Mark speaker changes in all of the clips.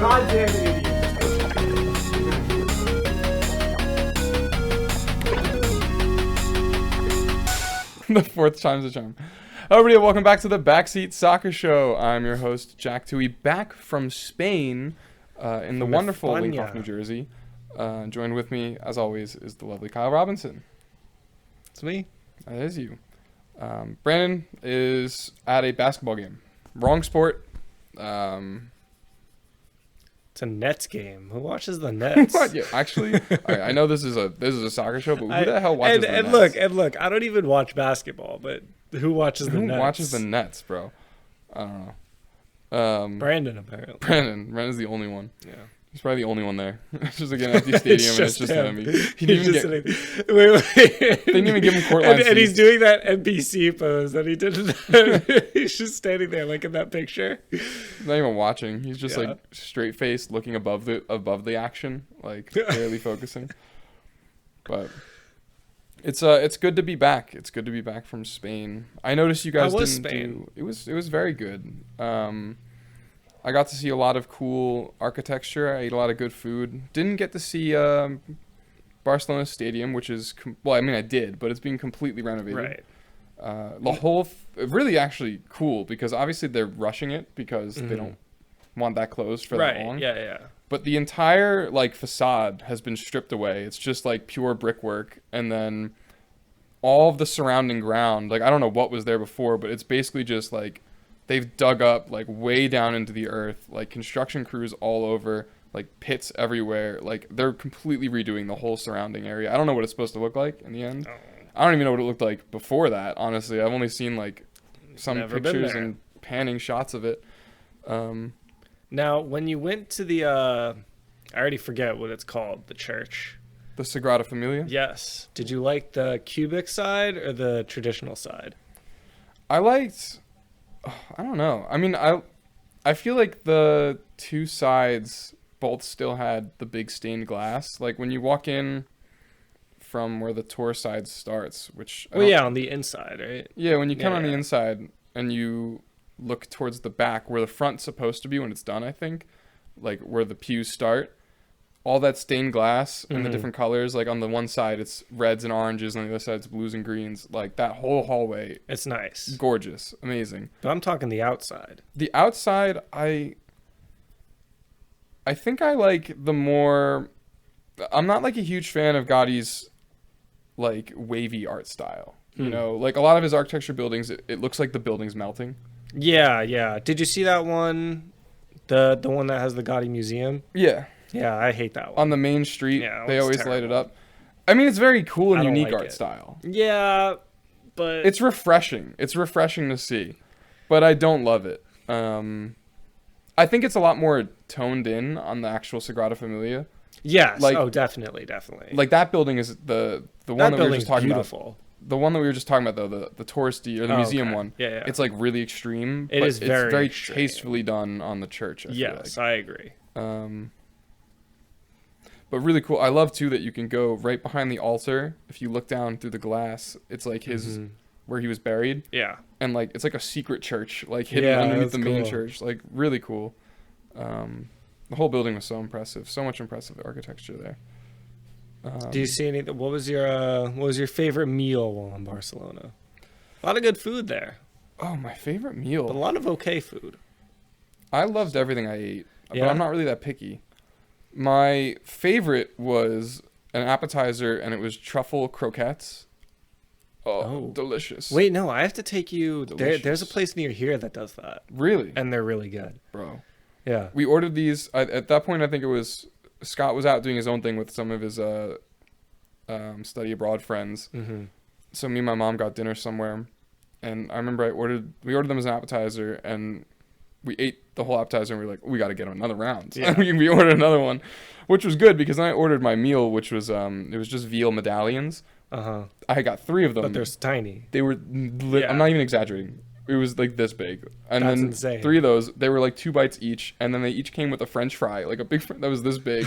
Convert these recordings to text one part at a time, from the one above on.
Speaker 1: goddamn idiot.
Speaker 2: The fourth time's a charm. Hello, everybody, welcome back to the Backseat Soccer Show. I'm your host, Jack Tui, back from Spain in the wonderful Linkoff, New Jersey. Joined with me, as always, is the lovely Kyle Robinson.
Speaker 3: It's me.
Speaker 2: That is you. Brandon is at a basketball game. Wrong sport.
Speaker 3: It's a Nets game. Who watches the Nets?
Speaker 2: What? Yeah, actually, all right, I know this is a soccer show, but who the hell watches the Nets?
Speaker 3: Look, I don't even watch basketball, but who watches the Nets?
Speaker 2: Who watches the Nets, bro? I don't know.
Speaker 3: Brandon, apparently.
Speaker 2: Brandon's the only one.
Speaker 3: Yeah.
Speaker 2: He's probably the only one there. It's just like an empty stadium, and it's just him. He didn't even
Speaker 3: Wait.
Speaker 2: they didn't even give him court line
Speaker 3: And he's
Speaker 2: seats.
Speaker 3: doing that NPC pose that he did. He's just standing there, like in that picture.
Speaker 2: He's not even watching. He's just like straight faced, looking above the action, like barely focusing. But it's good to be back. It's good to be back from Spain. I noticed you guys didn't do. It was very good. I got to see a lot of cool architecture. I ate a lot of good food. Didn't get to see Barcelona Stadium, which is I did, but it's being completely renovated.
Speaker 3: Right.
Speaker 2: The whole really actually cool because obviously they're rushing it because they don't want that closed for that long.
Speaker 3: Yeah.
Speaker 2: But the entire facade has been stripped away. It's just like pure brickwork, and then all of the surrounding ground. Like I don't know what was there before, but it's basically just like they've dug up like way down into the earth, like construction crews all over, like pits everywhere. Like they're completely redoing the whole surrounding area. I don't know what it's supposed to look like in the end. I don't even know what it looked like before that, honestly. I've only seen like some pictures and panning shots of it.
Speaker 3: Now, when you went to the, I already forget what it's called, the church.
Speaker 2: The Sagrada Familia?
Speaker 3: Yes. Did you like the cubic side or the traditional side?
Speaker 2: I liked... I don't know. I mean, I feel like the two sides both still had the big stained glass. Like when you walk in from where the tour side starts, which...
Speaker 3: on the inside, right?
Speaker 2: Yeah, when you come on the inside and you look towards the back where the front's supposed to be when it's done, I think, like where the pews start, all that stained glass and the different colors, like on the one side it's reds and oranges, and on the other side it's blues and greens. Like that whole hallway,
Speaker 3: it's nice,
Speaker 2: gorgeous, amazing.
Speaker 3: But I'm talking the outside.
Speaker 2: The outside, I think I like the more. I'm not like a huge fan of Gaudi's like wavy art style. You know, like a lot of his architecture buildings, it looks like the building's melting.
Speaker 3: Yeah. Did you see that one? The one that has the Gaudi Museum?
Speaker 2: Yeah.
Speaker 3: Yeah, I hate that one.
Speaker 2: On the main street, they always
Speaker 3: terrible.
Speaker 2: Light it up. I mean, it's very cool and unique
Speaker 3: like
Speaker 2: art
Speaker 3: it.
Speaker 2: style.
Speaker 3: Yeah, but...
Speaker 2: It's refreshing. It's refreshing to see. But I don't love it. I think it's a lot more toned in on the actual Sagrada Familia.
Speaker 3: Yes,
Speaker 2: like,
Speaker 3: definitely.
Speaker 2: Like, that building is the one that we were just talking
Speaker 3: beautiful.
Speaker 2: About. The one that we were just talking about, though, the touristy or the museum one.
Speaker 3: Yeah.
Speaker 2: It's, like, really extreme.
Speaker 3: It is very
Speaker 2: It's very
Speaker 3: extreme.
Speaker 2: tastefully done on the church, I feel like.
Speaker 3: I agree.
Speaker 2: But really cool. I love, too, that you can go right behind the altar. If you look down through the glass, it's like his where he was buried.
Speaker 3: Yeah.
Speaker 2: And, like, it's like a secret church, like, hidden underneath the main church. Like, really cool. The whole building was so impressive. So much impressive architecture there.
Speaker 3: Do you see anything? What was your favorite meal while in Barcelona? A lot of good food there.
Speaker 2: Oh, my favorite meal.
Speaker 3: But a lot of okay food.
Speaker 2: I loved everything I ate.
Speaker 3: Yeah?
Speaker 2: But I'm not really that picky. My favorite was an appetizer, and it was truffle croquettes. Oh, delicious.
Speaker 3: Wait, no, I have to take you.
Speaker 2: Delicious.
Speaker 3: There's a place near here that does that.
Speaker 2: Really?
Speaker 3: And they're really good.
Speaker 2: Bro.
Speaker 3: Yeah.
Speaker 2: We ordered these. At that point, I think it was Scott was out doing his own thing with some of his study abroad friends.
Speaker 3: Mm-hmm.
Speaker 2: So me and my mom got dinner somewhere. And I remember we ordered them as an appetizer, and we ate the whole appetizer, and we were like, we got to get another round. So we ordered another one, which was good because then I ordered my meal, which was it was just veal medallions. I got 3 of them.
Speaker 3: But they're tiny.
Speaker 2: They were, I'm not even exaggerating. It was like this big. And
Speaker 3: That's
Speaker 2: then
Speaker 3: insane.
Speaker 2: 3 of those, they were like 2 bites each, and then they each came with a French fry, like a big that was this big.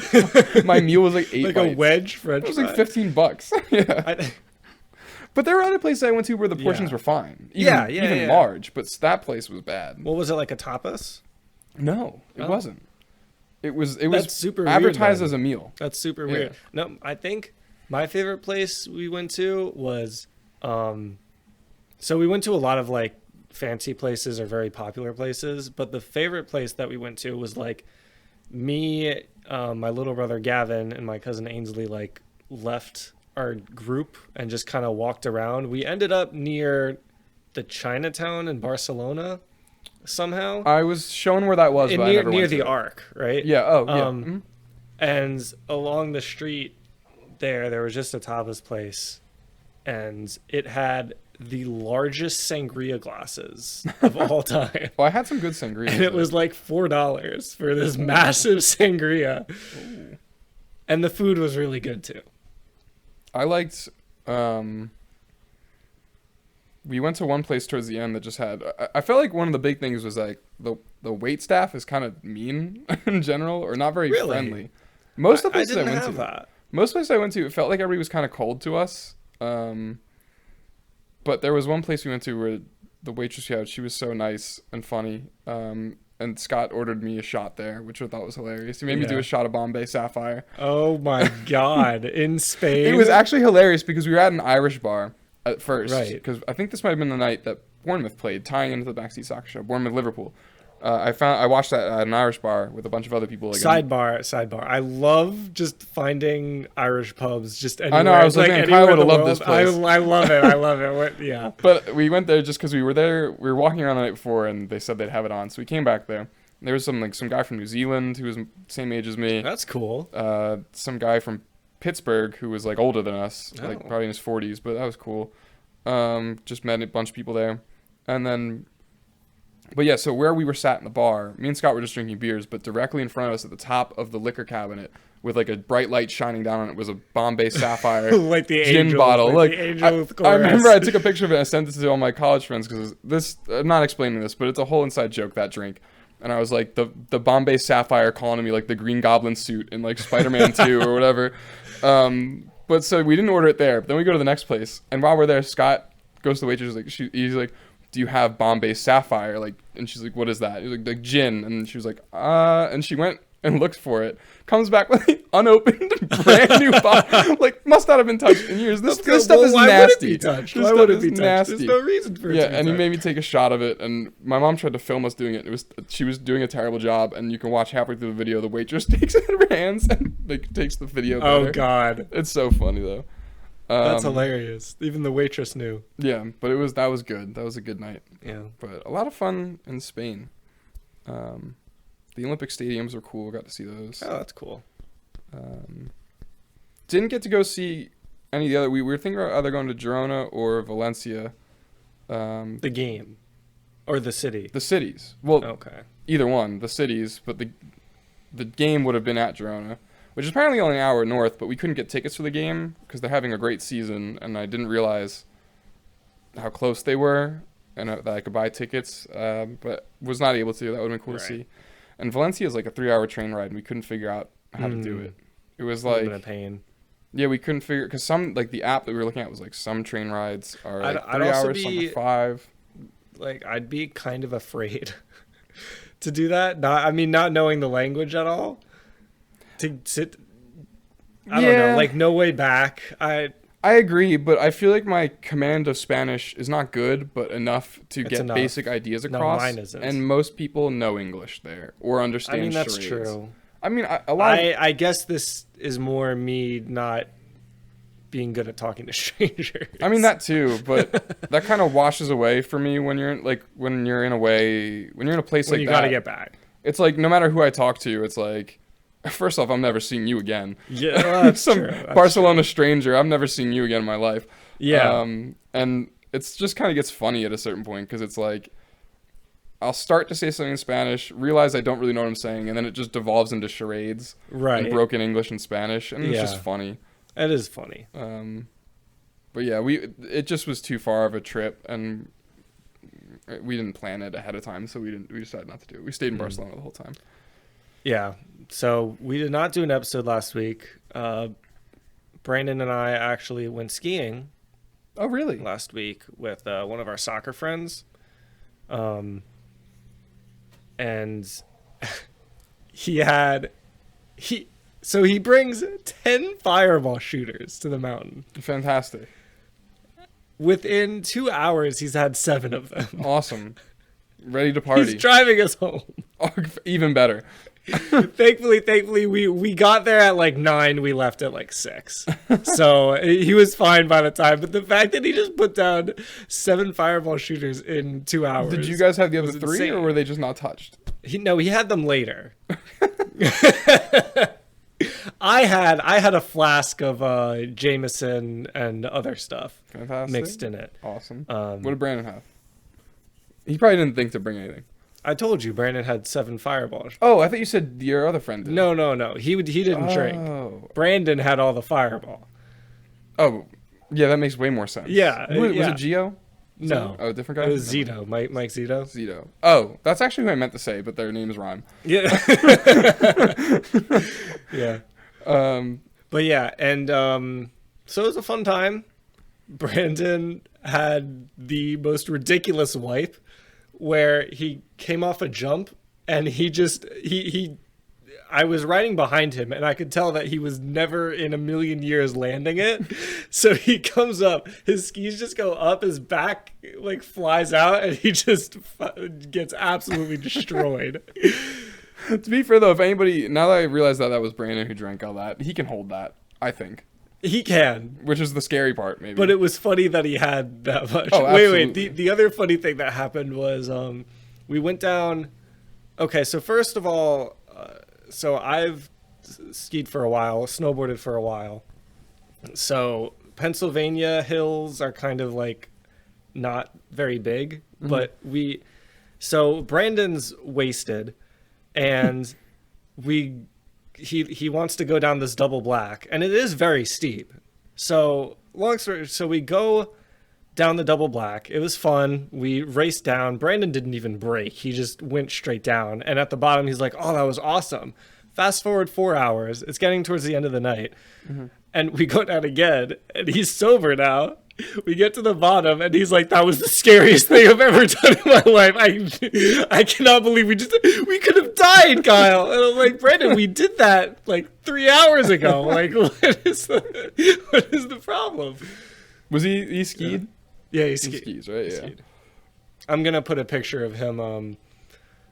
Speaker 2: My meal was like 8
Speaker 3: like
Speaker 2: bites.
Speaker 3: a wedge French fry.
Speaker 2: It was like $15. Yeah. But there were other places I went to where the portions were fine. Even large, but that place was bad.
Speaker 3: What was it, like a tapas?
Speaker 2: No, it wasn't. It was
Speaker 3: That's super
Speaker 2: advertised
Speaker 3: weird,
Speaker 2: as a meal.
Speaker 3: That's super
Speaker 2: Yeah.
Speaker 3: weird. No, I think my favorite place we went to was, so we went to a lot of like fancy places or very popular places, but the favorite place that we went to was like me, my little brother Gavin, and my cousin Ainsley like left our group and just kind of walked around. We ended up near the Chinatown in Barcelona somehow.
Speaker 2: I was shown where that was, but I never
Speaker 3: Near
Speaker 2: went to
Speaker 3: the
Speaker 2: it.
Speaker 3: Arc, right?
Speaker 2: Yeah. Oh, yeah. Mhm.
Speaker 3: And along the street there was just a tapas place, and it had the largest sangria glasses of all time.
Speaker 2: Well, I had some good sangria.
Speaker 3: And it was like $4 for this massive sangria.
Speaker 2: Ooh.
Speaker 3: And the food was really good too.
Speaker 2: I liked. We went to one place towards the end that just had. I felt like one of the big things was like the wait staff is kind of mean in general, or not very
Speaker 3: Really?
Speaker 2: friendly. Most of the
Speaker 3: I
Speaker 2: places I,
Speaker 3: didn't
Speaker 2: went
Speaker 3: have
Speaker 2: to,
Speaker 3: that.
Speaker 2: most places I went to, it felt like everybody was kind of cold to us. But there was one place we went to where the waitress we had, she was so nice and funny. And Scott ordered me a shot there, which I thought was hilarious. He made me do a shot of Bombay Sapphire.
Speaker 3: Oh my God. In Spain?
Speaker 2: It was actually hilarious because we were at an Irish bar at first.
Speaker 3: Right.
Speaker 2: Because I think this might have been the night that Bournemouth played, tying into the Backseat Soccer Show, Bournemouth-Liverpool. I watched that at an Irish bar with a bunch of other people. Like,
Speaker 3: Sidebar. I love just finding Irish pubs just anywhere.
Speaker 2: I know, I was like, man, Kyle would have loved this place.
Speaker 3: I love it. I love it. Yeah.
Speaker 2: But we went there just because we were there. We were walking around the night before, and they said they'd have it on. So we came back there. There was some guy from New Zealand who was the same age as me.
Speaker 3: That's cool.
Speaker 2: Some guy from Pittsburgh who was like older than us, like probably in his 40s, but that was cool. Just met a bunch of people there. And then, but yeah, so where we were sat in the bar, me and Scott were just drinking beers, but directly in front of us at the top of the liquor cabinet with like a bright light shining down on it was a Bombay Sapphire
Speaker 3: like the
Speaker 2: gin
Speaker 3: angel,
Speaker 2: bottle.
Speaker 3: Like
Speaker 2: Like,
Speaker 3: the angel with
Speaker 2: I remember
Speaker 3: chorus.
Speaker 2: I took a picture of it and I sent it to all my college friends because this, I'm not explaining this, but it's a whole inside joke, that drink. And I was like, the Bombay Sapphire calling me like the Green Goblin suit in like Spider-Man 2 or whatever. But so we didn't order it there. But then we go to the next place. And while we're there, Scott goes to the waitress. Like, he's like, do you have Bombay Sapphire? Like, and she's like, what is that? He's like, the gin. And she was like, and she went and looked for it. Comes back with an unopened, brand new bottle. Like, must not have been touched in years. This stuff is
Speaker 3: why
Speaker 2: nasty.
Speaker 3: Would it be touched?
Speaker 2: This
Speaker 3: Why
Speaker 2: stuff
Speaker 3: would it
Speaker 2: is
Speaker 3: be touched?
Speaker 2: nasty.
Speaker 3: There's no reason for it
Speaker 2: Yeah,
Speaker 3: to be
Speaker 2: and he
Speaker 3: touched.
Speaker 2: made me take a shot of it, and my mom tried to film us doing it. She was doing a terrible job, and you can watch halfway through the video, the waitress takes it in her hands and like takes the video.
Speaker 3: Oh
Speaker 2: better.
Speaker 3: God,
Speaker 2: It's so funny though.
Speaker 3: that's hilarious. Even the waitress knew.
Speaker 2: Yeah, but that was good. That was a good night.
Speaker 3: Yeah,
Speaker 2: But a lot of fun in Spain. The Olympic stadiums were cool. Got to see those.
Speaker 3: oh, that's cool.
Speaker 2: Didn't get to go see any of the other. We were thinking about either going to Girona or Valencia.
Speaker 3: The game, or the city.
Speaker 2: The cities. Well,
Speaker 3: Okay.
Speaker 2: either one. The cities, but the game would have been at Girona, which is apparently only an hour north. But we couldn't get tickets for the game because they're having a great season, and I didn't realize how close they were and that I could buy tickets. But was not able to. That would have been cool to see. And Valencia is like a 3-hour train ride, and we couldn't figure out how to do it. It was like
Speaker 3: a pain.
Speaker 2: Yeah, we couldn't figure because some like the app that we were looking at was like some train rides are like
Speaker 3: I'd
Speaker 2: 3
Speaker 3: also
Speaker 2: hours, some
Speaker 3: be-
Speaker 2: are 5.
Speaker 3: Like, I'd be kind of afraid to do that. Not knowing the language at all. To sit. I don't know. Like, no way back. I
Speaker 2: agree, but I feel like my command of Spanish is not good, but enough to get
Speaker 3: enough.
Speaker 2: basic ideas
Speaker 3: No,
Speaker 2: across.
Speaker 3: mine isn't.
Speaker 2: And most people know English there or understand.
Speaker 3: that's
Speaker 2: charades.
Speaker 3: true.
Speaker 2: I mean, a lot.
Speaker 3: I guess this is more me not being good at talking to strangers.
Speaker 2: I mean that too, but that kind of washes away for me when you're in a place
Speaker 3: when
Speaker 2: like
Speaker 3: you
Speaker 2: that.
Speaker 3: gotta get back.
Speaker 2: It's like no matter who I talk to, it's like, first off, I'm never seeing you again.
Speaker 3: Yeah, that's
Speaker 2: Some
Speaker 3: true. That's
Speaker 2: Barcelona stranger, I'm never seeing you again in my life.
Speaker 3: Yeah.
Speaker 2: And it's just kind of gets funny at a certain point because it's like, I'll start to say something in Spanish, realize I don't really know what I'm saying, and then it just devolves into charades
Speaker 3: Right.
Speaker 2: and broken English and Spanish, and it's just
Speaker 3: Yeah.
Speaker 2: funny.
Speaker 3: It is funny.
Speaker 2: But yeah, it just was too far of a trip, and we didn't plan it ahead of time, so we decided not to do it. We stayed in Barcelona the whole time.
Speaker 3: Yeah. So we did not do an episode last week. Brandon and I actually went skiing
Speaker 2: Oh, really?
Speaker 3: last week with one of our soccer friends. And So he brings 10 fireball shooters to the mountain.
Speaker 2: Fantastic.
Speaker 3: Within 2 hours, he's had 7 of them.
Speaker 2: Awesome. Ready to party.
Speaker 3: He's driving us home.
Speaker 2: Oh, even better.
Speaker 3: Thankfully, we got there at like 9. We left at like 6. So he was fine by the time. But the fact that he just put down 7 fireball shooters in 2 hours.
Speaker 2: Did you guys have the other 3,
Speaker 3: insane.
Speaker 2: or were they just not touched?
Speaker 3: He had them later. I had a flask of Jameson and other stuff
Speaker 2: Fantastic.
Speaker 3: mixed in it.
Speaker 2: Awesome. What did Brandon have? He probably didn't think to bring anything.
Speaker 3: I told you Brandon had 7 fireballs.
Speaker 2: Oh, I thought you said your other friend did.
Speaker 3: No. He didn't drink. Brandon had all the fireball.
Speaker 2: Oh, yeah, that makes way more sense.
Speaker 3: Yeah.
Speaker 2: Was it Gio?
Speaker 3: No.
Speaker 2: Oh, different guy?
Speaker 3: It was Zito. Mike Zito.
Speaker 2: Zito. Oh, that's actually who I meant to say, but their names rhyme.
Speaker 3: Yeah. Yeah. But yeah, and so it was a fun time. Brandon had the most ridiculous wipe where he came off a jump and I was riding behind him and I could tell that he was never in a million years landing it. So he comes up, his skis just go up, his back like flies out, and he just gets absolutely destroyed.
Speaker 2: To be fair though, if anybody, now that I realize that was Brandon who drank all that, he can hold that, I think.
Speaker 3: He can.
Speaker 2: Which is the scary part, maybe.
Speaker 3: But it was funny that he had that much.
Speaker 2: Oh, absolutely.
Speaker 3: Wait. The other funny thing that happened was we went down. Okay, so first of all, so I've skied for a while, snowboarded for a while. So Pennsylvania hills are kind of like not very big, but so Brandon's wasted, and he wants to go down this double black, and it is very steep. So long story, so we go down the double black. It was fun. We raced down. Brandon didn't even brake. He just went straight down. And at the bottom, he's like, "Oh, that was awesome." Fast forward 4 hours. It's getting towards the end of the night. And we go down again, and he's sober now. We get to the bottom, and he's like, "That was the scariest thing I've ever done in my life. I cannot believe we could have died, Kyle." And I'm like, "Brandon, we did that like 3 hours ago. Like, what is the problem?"
Speaker 2: Was he skied?
Speaker 3: Yeah, he
Speaker 2: He
Speaker 3: skied.
Speaker 2: skis, right? Yeah.
Speaker 3: Skied. I'm gonna put a picture of him.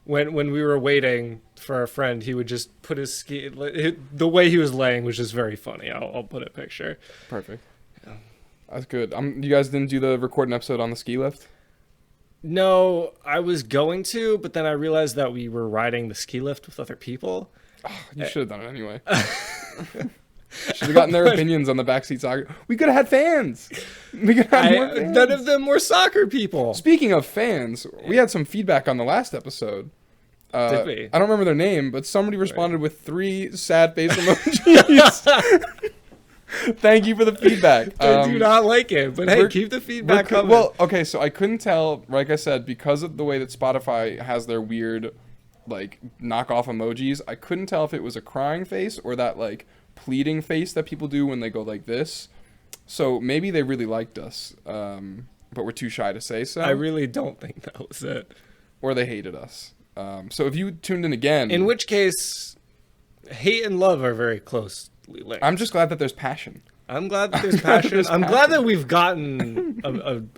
Speaker 3: When we were waiting for our friend, he would just put his ski. The way he was laying was just very funny. I'll put a picture.
Speaker 2: Perfect. That's good. You guys didn't do the recording episode on the ski lift?
Speaker 3: No, I was going to, but then I realized that we were riding the ski lift with other people.
Speaker 2: Oh, you should have done it anyway. Should have gotten their opinions on the backseat soccer. We could have had fans. We could have had more fans.
Speaker 3: None of them were soccer people.
Speaker 2: Speaking of fans, we had some feedback on the last episode.
Speaker 3: Did we?
Speaker 2: I don't remember their name, but somebody responded with 3 sad face emojis. Thank you for the feedback.
Speaker 3: I do not like it, but hey, keep the feedback coming.
Speaker 2: Well, okay, so I couldn't tell, like I said, because of the way that Spotify has their weird, like, knockoff emojis, I couldn't tell if it was a crying face or that, like, pleading face that people do when they go like this. So maybe they really liked us, but we're too shy to say so.
Speaker 3: I really don't think that was it.
Speaker 2: Or they hated us. So if you tuned in again...
Speaker 3: In which case, hate and love are very closely linked.
Speaker 2: I'm just glad that there's passion.
Speaker 3: I'm glad that there's passion. I'm glad that we've gotten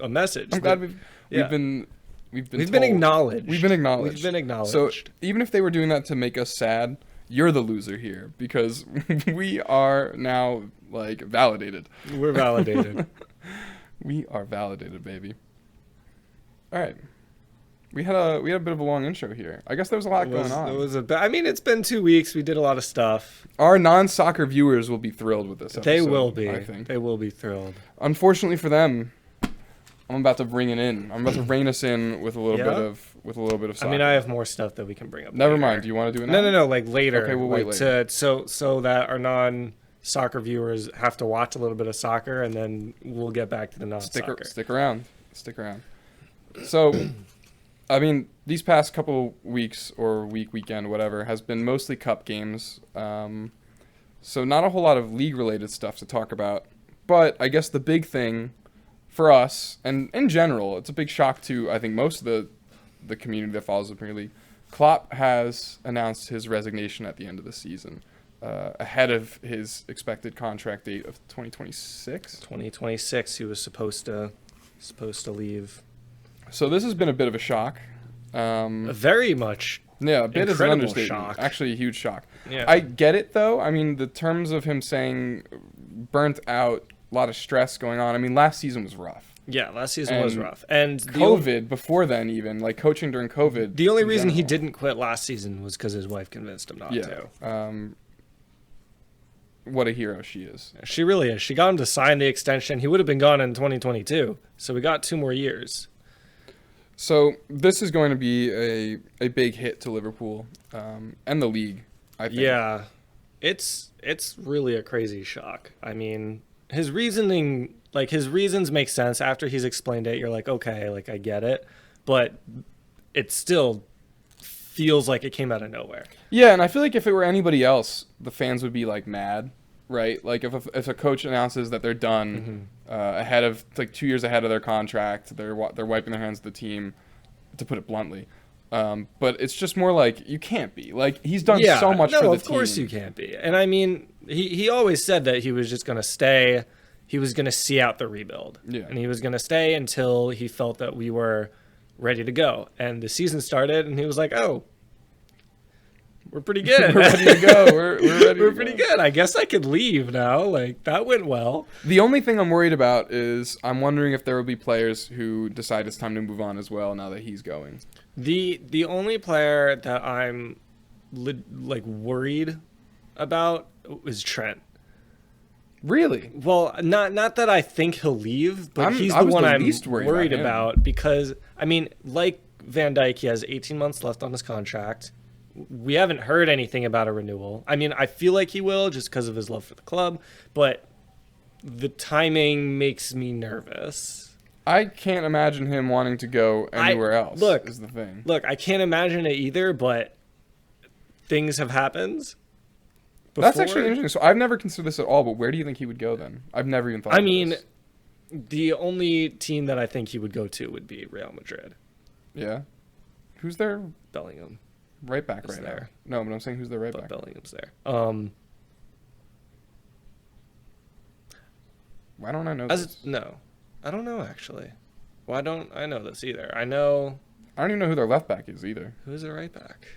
Speaker 3: a message.
Speaker 2: I'm glad we've been
Speaker 3: acknowledged.
Speaker 2: We've been acknowledged.
Speaker 3: We've been acknowledged.
Speaker 2: So even if they were doing that to make us sad, you're the loser here because we are now like validated.
Speaker 3: We're validated.
Speaker 2: We are validated, baby. All right. We had a bit of a long intro here. I guess there was a lot going on.
Speaker 3: I mean, it's been 2 weeks. We did a lot of stuff.
Speaker 2: Our non-soccer viewers will be thrilled with this episode.
Speaker 3: They will be.
Speaker 2: I think.
Speaker 3: They will be thrilled.
Speaker 2: Unfortunately for them, I'm about to bring it in. I'm about to rein us in with a little bit of soccer.
Speaker 3: I mean, I have more stuff that we can bring up.
Speaker 2: Never
Speaker 3: later.
Speaker 2: mind. Do you want to do it now?
Speaker 3: No. Like later.
Speaker 2: Okay, we'll wait later.
Speaker 3: So that our non-soccer viewers have to watch a little bit of soccer, and then we'll get back to the non-soccer.
Speaker 2: Stick around. So, I mean, these past couple weeks or weekend, whatever, has been mostly cup games. So not a whole lot of league-related stuff to talk about. But I guess the big thing for us, and in general, it's a big shock to, I think, most of the community that follows the Premier League. Klopp has announced his resignation at the end of the season, ahead of his expected contract date of 2026.
Speaker 3: 2026, he was supposed to leave.
Speaker 2: So this has been a bit of a shock.
Speaker 3: Very much.
Speaker 2: Yeah, a bit is an
Speaker 3: Incredible
Speaker 2: understatement.
Speaker 3: shock.
Speaker 2: Actually, a huge shock.
Speaker 3: Yeah.
Speaker 2: I get it, though. I mean, the terms of him saying burnt out, a lot of stress going on. I mean, last season was rough.
Speaker 3: Yeah, last season was rough. And
Speaker 2: COVID, before then even, like coaching during COVID.
Speaker 3: The only
Speaker 2: in
Speaker 3: reason he
Speaker 2: general.
Speaker 3: didn't quit last season was because his wife convinced him not to.
Speaker 2: What a hero she is.
Speaker 3: She really is. She got him to sign the extension. He would have been gone in 2022. So we got 2 more years.
Speaker 2: So this is going to be a big hit to Liverpool and the league, I think.
Speaker 3: Yeah, it's really a crazy shock. I mean, his reasoning, like his reasons make sense after he's explained it. You're like, okay, like I get it, but it still feels like it came out of nowhere.
Speaker 2: Yeah, and I feel like if it were anybody else, the fans would be like mad, right? Like if a coach announces that they're done ahead of like 2 years ahead of their contract, they're wiping their hands of the team, to put it bluntly. But it's just more like you can't be like he's done so much for the team.
Speaker 3: Of course you can't be. And I mean, he always said that he was just going to stay. He was going to see out the rebuild. Yeah. And he was going to stay until he felt that we were ready to go. And the season started, and he was like, "Oh, we're pretty good.
Speaker 2: We're ready to go. We're ready.
Speaker 3: We're pretty good. I guess I could leave now. Like that went well."
Speaker 2: The only thing I'm worried about is I'm wondering if there will be players who decide it's time to move on as well now that he's going.
Speaker 3: The only player that I'm like worried about is Trent.
Speaker 2: Really?
Speaker 3: Well, not that I think he'll leave, but he's the one I'm least worried about because, I mean, like Van Dijk, he has 18 months left on his contract. We haven't heard anything about a renewal. I mean, I feel like he will just because of his love for the club, but the timing makes me nervous.
Speaker 2: I can't imagine him wanting to go anywhere else. Is the thing.
Speaker 3: Look, I can't imagine it either, but things have happened.
Speaker 2: That's actually interesting. So I've never considered this at all, but where do you think he would go then? I've never even thought of this.
Speaker 3: The only team that I think he would go to would be Real Madrid.
Speaker 2: Yeah. Who's their
Speaker 3: Bellingham.
Speaker 2: Right back right there. No, but I'm saying who's their right back.
Speaker 3: Bellingham's there.
Speaker 2: Why don't I know this?
Speaker 3: No. I don't know, actually. Why don't I know this either? I don't
Speaker 2: even know who their left back is either.
Speaker 3: Who's their right back?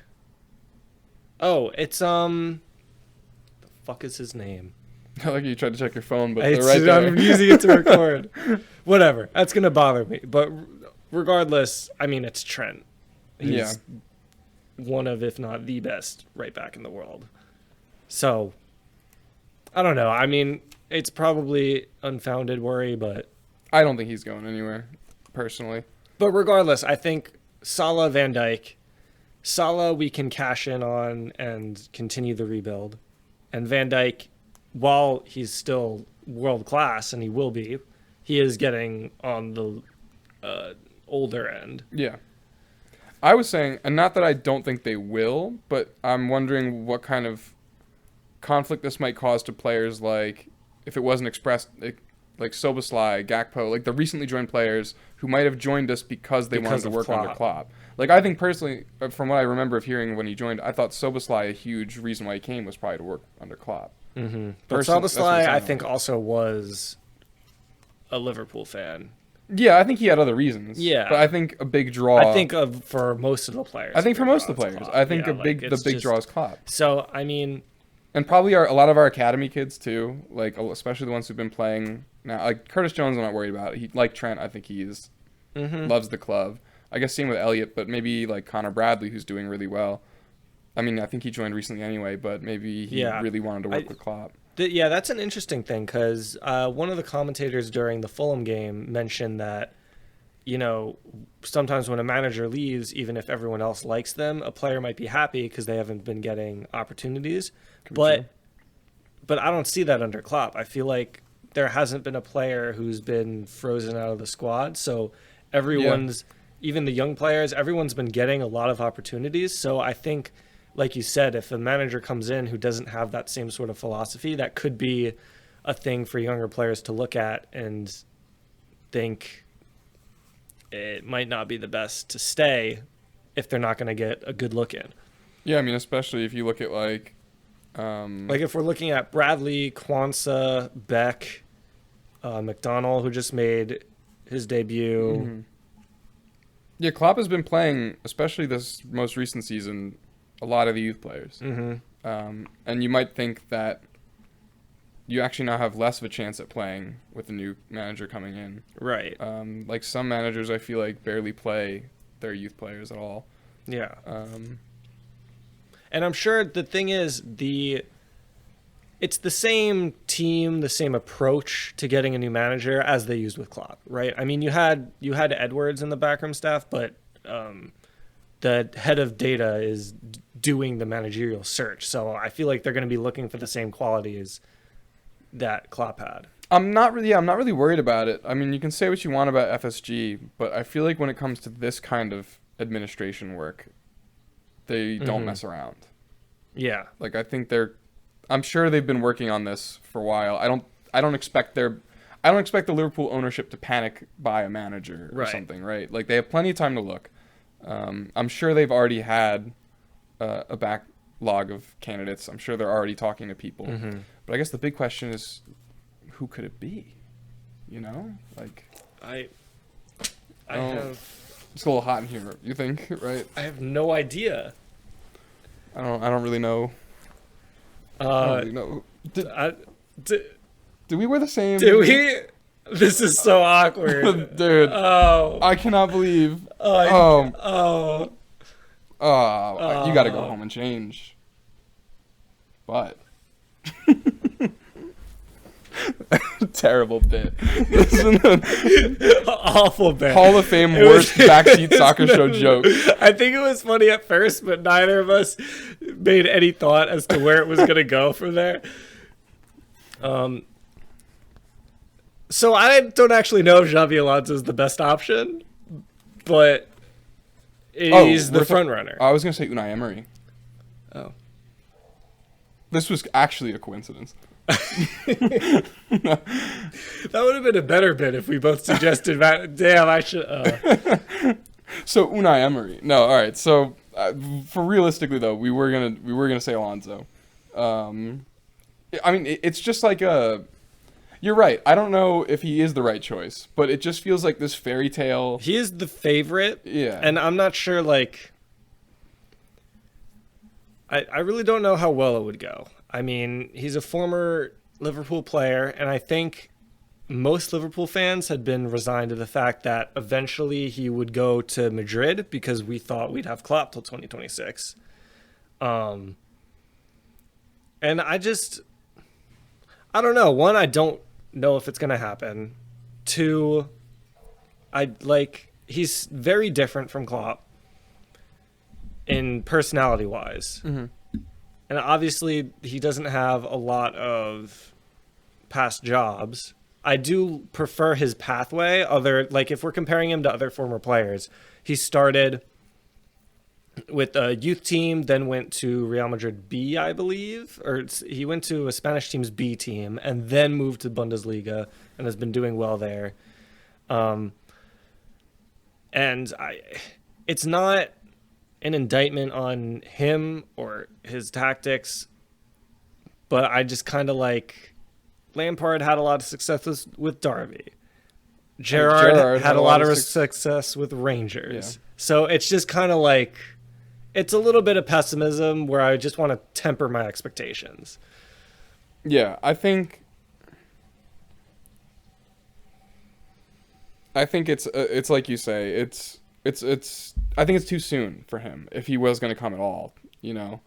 Speaker 3: Oh, it's the fuck is his name?
Speaker 2: Like you tried to check your phone, but they're right there.
Speaker 3: I'm using it to record. Whatever. That's gonna bother me. But regardless, I mean, it's Trent. He's one of, if not the best right back in the world. So I don't know. I mean, it's probably unfounded worry, but
Speaker 2: I don't think he's going anywhere, personally.
Speaker 3: But regardless, I think Salah, Van Dijk. Salah we can cash in on and continue the rebuild. And Van Dijk, while he's still world class, and he will be, he is getting on the older end.
Speaker 2: Yeah. I was saying, and not that I don't think they will, but I'm wondering what kind of conflict this might cause to players like, if it wasn't expressed, like Szoboszlai, Gakpo, like the recently joined players who might have joined us because they wanted to work under Klopp. Like, I think personally, from what I remember of hearing when he joined, I thought Szoboszlai, a huge reason why he came was probably to work under Klopp.
Speaker 3: Mm-hmm. But Szoboszlai, I think, also was a Liverpool fan.
Speaker 2: Yeah, I think he had other reasons. Yeah. But I think a big draw...
Speaker 3: I think for most of the players.
Speaker 2: I think for most of the players. I think the big draw is Klopp.
Speaker 3: So, I mean...
Speaker 2: And probably a lot of our academy kids, too, like especially the ones who've been playing now. Like Curtis Jones, I'm not worried about. Like Trent, I think he's loves the club. I guess same with Elliott, but maybe like Connor Bradley, who's doing really well. I mean, I think he joined recently anyway, but maybe he really wanted to work with Klopp.
Speaker 3: Yeah, that's an interesting thing because one of the commentators during the Fulham game mentioned that, you know, sometimes when a manager leaves, even if everyone else likes them, a player might be happy because they haven't been getting opportunities. But I don't see that under Klopp. I feel like there hasn't been a player who's been frozen out of the squad. So everyone's, even the young players, everyone's been getting a lot of opportunities. So I think, like you said, if a manager comes in who doesn't have that same sort of philosophy, that could be a thing for younger players to look at and think it might not be the best to stay if they're not going to get a good look in.
Speaker 2: Yeah, I mean, especially if you look at like
Speaker 3: if we're looking at Bradley, Kwanzaa, Beck, McDonald, who just made his debut.
Speaker 2: Mhm. Yeah, Klopp has been playing, especially this most recent season, a lot of the youth players. And you might think that you actually now have less of a chance at playing with the new manager coming in.
Speaker 3: Right.
Speaker 2: Like some managers, I feel like barely play their youth players at all.
Speaker 3: Yeah. And I'm sure the thing is it's the same team, the same approach to getting a new manager as they used with Klopp, right? I mean, you had Edwards in the backroom staff, but the head of data is doing the managerial search. So I feel like they're going to be looking for the same qualities that Klopp had.
Speaker 2: I'm not really worried about it. I mean, you can say what you want about FSG, but I feel like when it comes to this kind of administration work, they don't mess around.
Speaker 3: Yeah.
Speaker 2: Like I'm sure they've been working on this for a while. I don't expect the Liverpool ownership to panic buy a manager or something, right? Like they have plenty of time to look. I'm sure they've already had a backlog of candidates. I'm sure they're already talking to people. But I guess the big question is, who could it be? You know, like
Speaker 3: I
Speaker 2: Oh.
Speaker 3: have
Speaker 2: it's a little hot in here. You think, right?
Speaker 3: I have no idea.
Speaker 2: I don't really know. I don't really know. Do we wear the same?
Speaker 3: Do we? This is so awkward.
Speaker 2: Dude,
Speaker 3: Oh.
Speaker 2: I cannot believe.
Speaker 3: Oh.
Speaker 2: You got to go home and change. But terrible bit.
Speaker 3: Awful bit.
Speaker 2: Hall of Fame worst backseat soccer show joke.
Speaker 3: I think it was funny at first, but neither of us made any thought as to where it was going to go from there. So I don't actually know if Xabi Alonso is the best option, but he's the front runner.
Speaker 2: I was going to say Unai Emery.
Speaker 3: Oh.
Speaker 2: This was actually a coincidence.
Speaker 3: That would have been a better bit if we both suggested that. Damn, I should.
Speaker 2: So Unai Emery. No, all right. So for realistically though, we were gonna say Alonso. I mean, it's just like a. You're right. I don't know if he is the right choice, but it just feels like this fairy tale.
Speaker 3: He is the favorite.
Speaker 2: Yeah.
Speaker 3: And I'm not sure. Like, I really don't know how well it would go. I mean, he's a former Liverpool player, and I think most Liverpool fans had been resigned to the fact that eventually he would go to Madrid because we thought we'd have Klopp till 2026. And I don't know. One, I don't know if it's going to happen. Two, he's very different from Klopp in personality-wise.
Speaker 2: Mm-hmm.
Speaker 3: And obviously, he doesn't have a lot of past jobs. I do prefer his pathway. If we're comparing him to other former players, he started with a youth team, then went to Real Madrid B, I believe. He went to a Spanish team's B team, and then moved to Bundesliga, and has been doing well there. It's not an indictment on him or his tactics, but I just kind of like Lampard had a lot of success with Derby. Gerrard had a lot of success with Rangers. Yeah. So it's just kind of like, it's a little bit of pessimism where I just want to temper my expectations.
Speaker 2: Yeah, I think it's like you say, I think it's too soon for him if he was going to come at all, you know.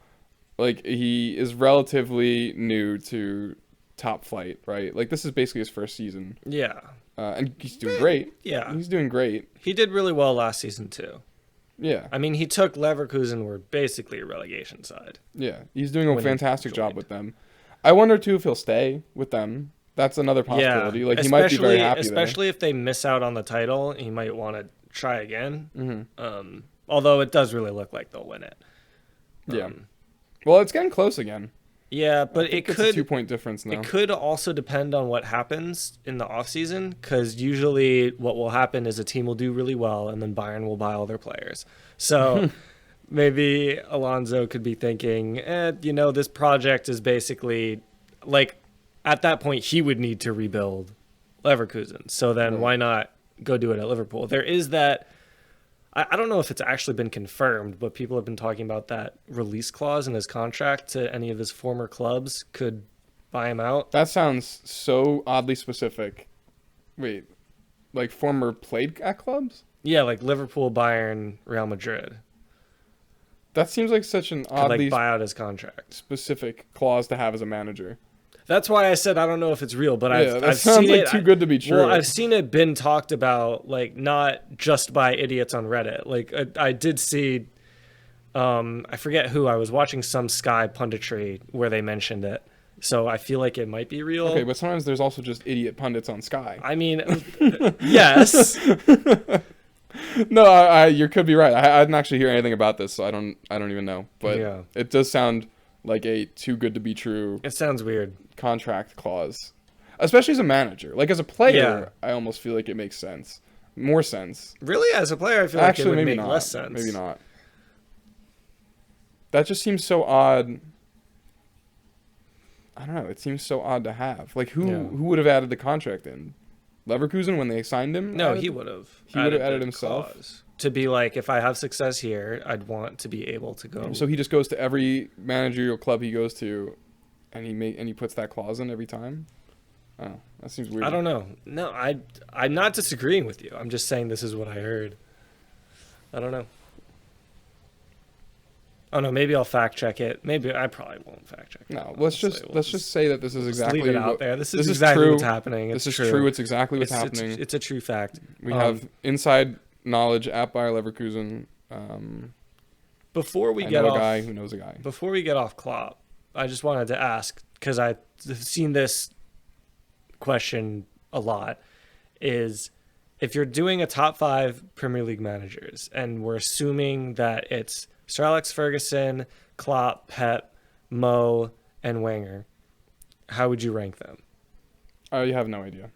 Speaker 2: Like he is relatively new to top flight, right? Like this is basically his first season.
Speaker 3: Yeah.
Speaker 2: And he's doing great.
Speaker 3: Yeah.
Speaker 2: He's doing great.
Speaker 3: He did really well last season too.
Speaker 2: Yeah.
Speaker 3: I mean, he took Leverkusen, were basically a relegation side.
Speaker 2: Yeah. He's doing a fantastic job with them. I wonder too if he'll stay with them. That's another possibility. Like he might be very happy
Speaker 3: especially
Speaker 2: there.
Speaker 3: If they miss out on the title, he might want to try again.
Speaker 2: Mm-hmm.
Speaker 3: Although it does really look like they'll win it.
Speaker 2: Yeah. Well, it's getting close again.
Speaker 3: Yeah,
Speaker 2: I
Speaker 3: but
Speaker 2: think
Speaker 3: it
Speaker 2: it's a
Speaker 3: could
Speaker 2: 2-point difference now.
Speaker 3: it could also depend on what happens in the offseason, because usually what will happen is a team will do really well and then Bayern will buy all their players. So maybe Alonso could be thinking, this project is basically like at that point he would need to rebuild Leverkusen. So then
Speaker 2: Right.
Speaker 3: why not go do it at Liverpool? There is that. I don't know if it's actually been confirmed, but people have been talking about that release clause in his contract to any of his former clubs could buy him out.
Speaker 2: That sounds so oddly specific. Wait, like former played at clubs?
Speaker 3: Yeah, like Liverpool, Bayern, Real Madrid
Speaker 2: That seems like such an
Speaker 3: could
Speaker 2: oddly
Speaker 3: buy out his contract.
Speaker 2: specific clause to have as a manager.
Speaker 3: That's why I said I don't know if it's real, but
Speaker 2: Yeah, that
Speaker 3: I've
Speaker 2: sounds
Speaker 3: seen
Speaker 2: like
Speaker 3: it
Speaker 2: too good to be true.
Speaker 3: Well, I've seen it been talked about, like not just by idiots on Reddit. Like I did see, I forget who. I was watching some Sky punditry where they mentioned it, so I feel like it might be real.
Speaker 2: Okay, but sometimes there's also just idiot pundits on Sky.
Speaker 3: I mean, yes.
Speaker 2: No, you could be right. I didn't actually hear anything about this, so I don't even know. But
Speaker 3: Yeah.
Speaker 2: it does sound like a too good to be true
Speaker 3: It sounds weird.
Speaker 2: contract clause, especially as a manager. Like as a player,
Speaker 3: Yeah.
Speaker 2: I almost feel like it makes sense, more sense.
Speaker 3: Really, as a player, I feel like it
Speaker 2: Actually,
Speaker 3: would
Speaker 2: maybe
Speaker 3: make
Speaker 2: not.
Speaker 3: less sense.
Speaker 2: Maybe not. That just seems so odd. I don't know. It seems so odd to have. Like who would have added the contract in? Leverkusen when they signed him?
Speaker 3: No, he would have.
Speaker 2: He would have added
Speaker 3: the
Speaker 2: himself?
Speaker 3: clause to be like, if I have success here, I'd want to be able to go.
Speaker 2: So he just goes to every managerial club he goes to, and he puts that clause in every time. Oh, that seems weird.
Speaker 3: I don't know. No, I'm not disagreeing with you. I'm just saying this is what I heard. I don't know. Oh no, maybe I'll fact check it. Maybe I probably won't fact check it.
Speaker 2: No,
Speaker 3: honestly.
Speaker 2: let's just say that this is exactly
Speaker 3: leave it out
Speaker 2: what,
Speaker 3: there. This is
Speaker 2: this is
Speaker 3: exactly
Speaker 2: true.
Speaker 3: what's happening.
Speaker 2: This
Speaker 3: It's
Speaker 2: is true. It's exactly what's
Speaker 3: It's-
Speaker 2: happening.
Speaker 3: It's a true fact.
Speaker 2: We have inside knowledge at Bayer Leverkusen.
Speaker 3: Before we
Speaker 2: I
Speaker 3: get
Speaker 2: know
Speaker 3: off,
Speaker 2: a guy who knows a guy.
Speaker 3: before we get off Klopp, I just wanted to ask, because I've seen this question a lot, is if you're doing a top 5 Premier League managers, and we're assuming that it's Sir Alex Ferguson, Klopp, Pep, Mo, and Wenger, how would you rank them?
Speaker 2: I have no idea.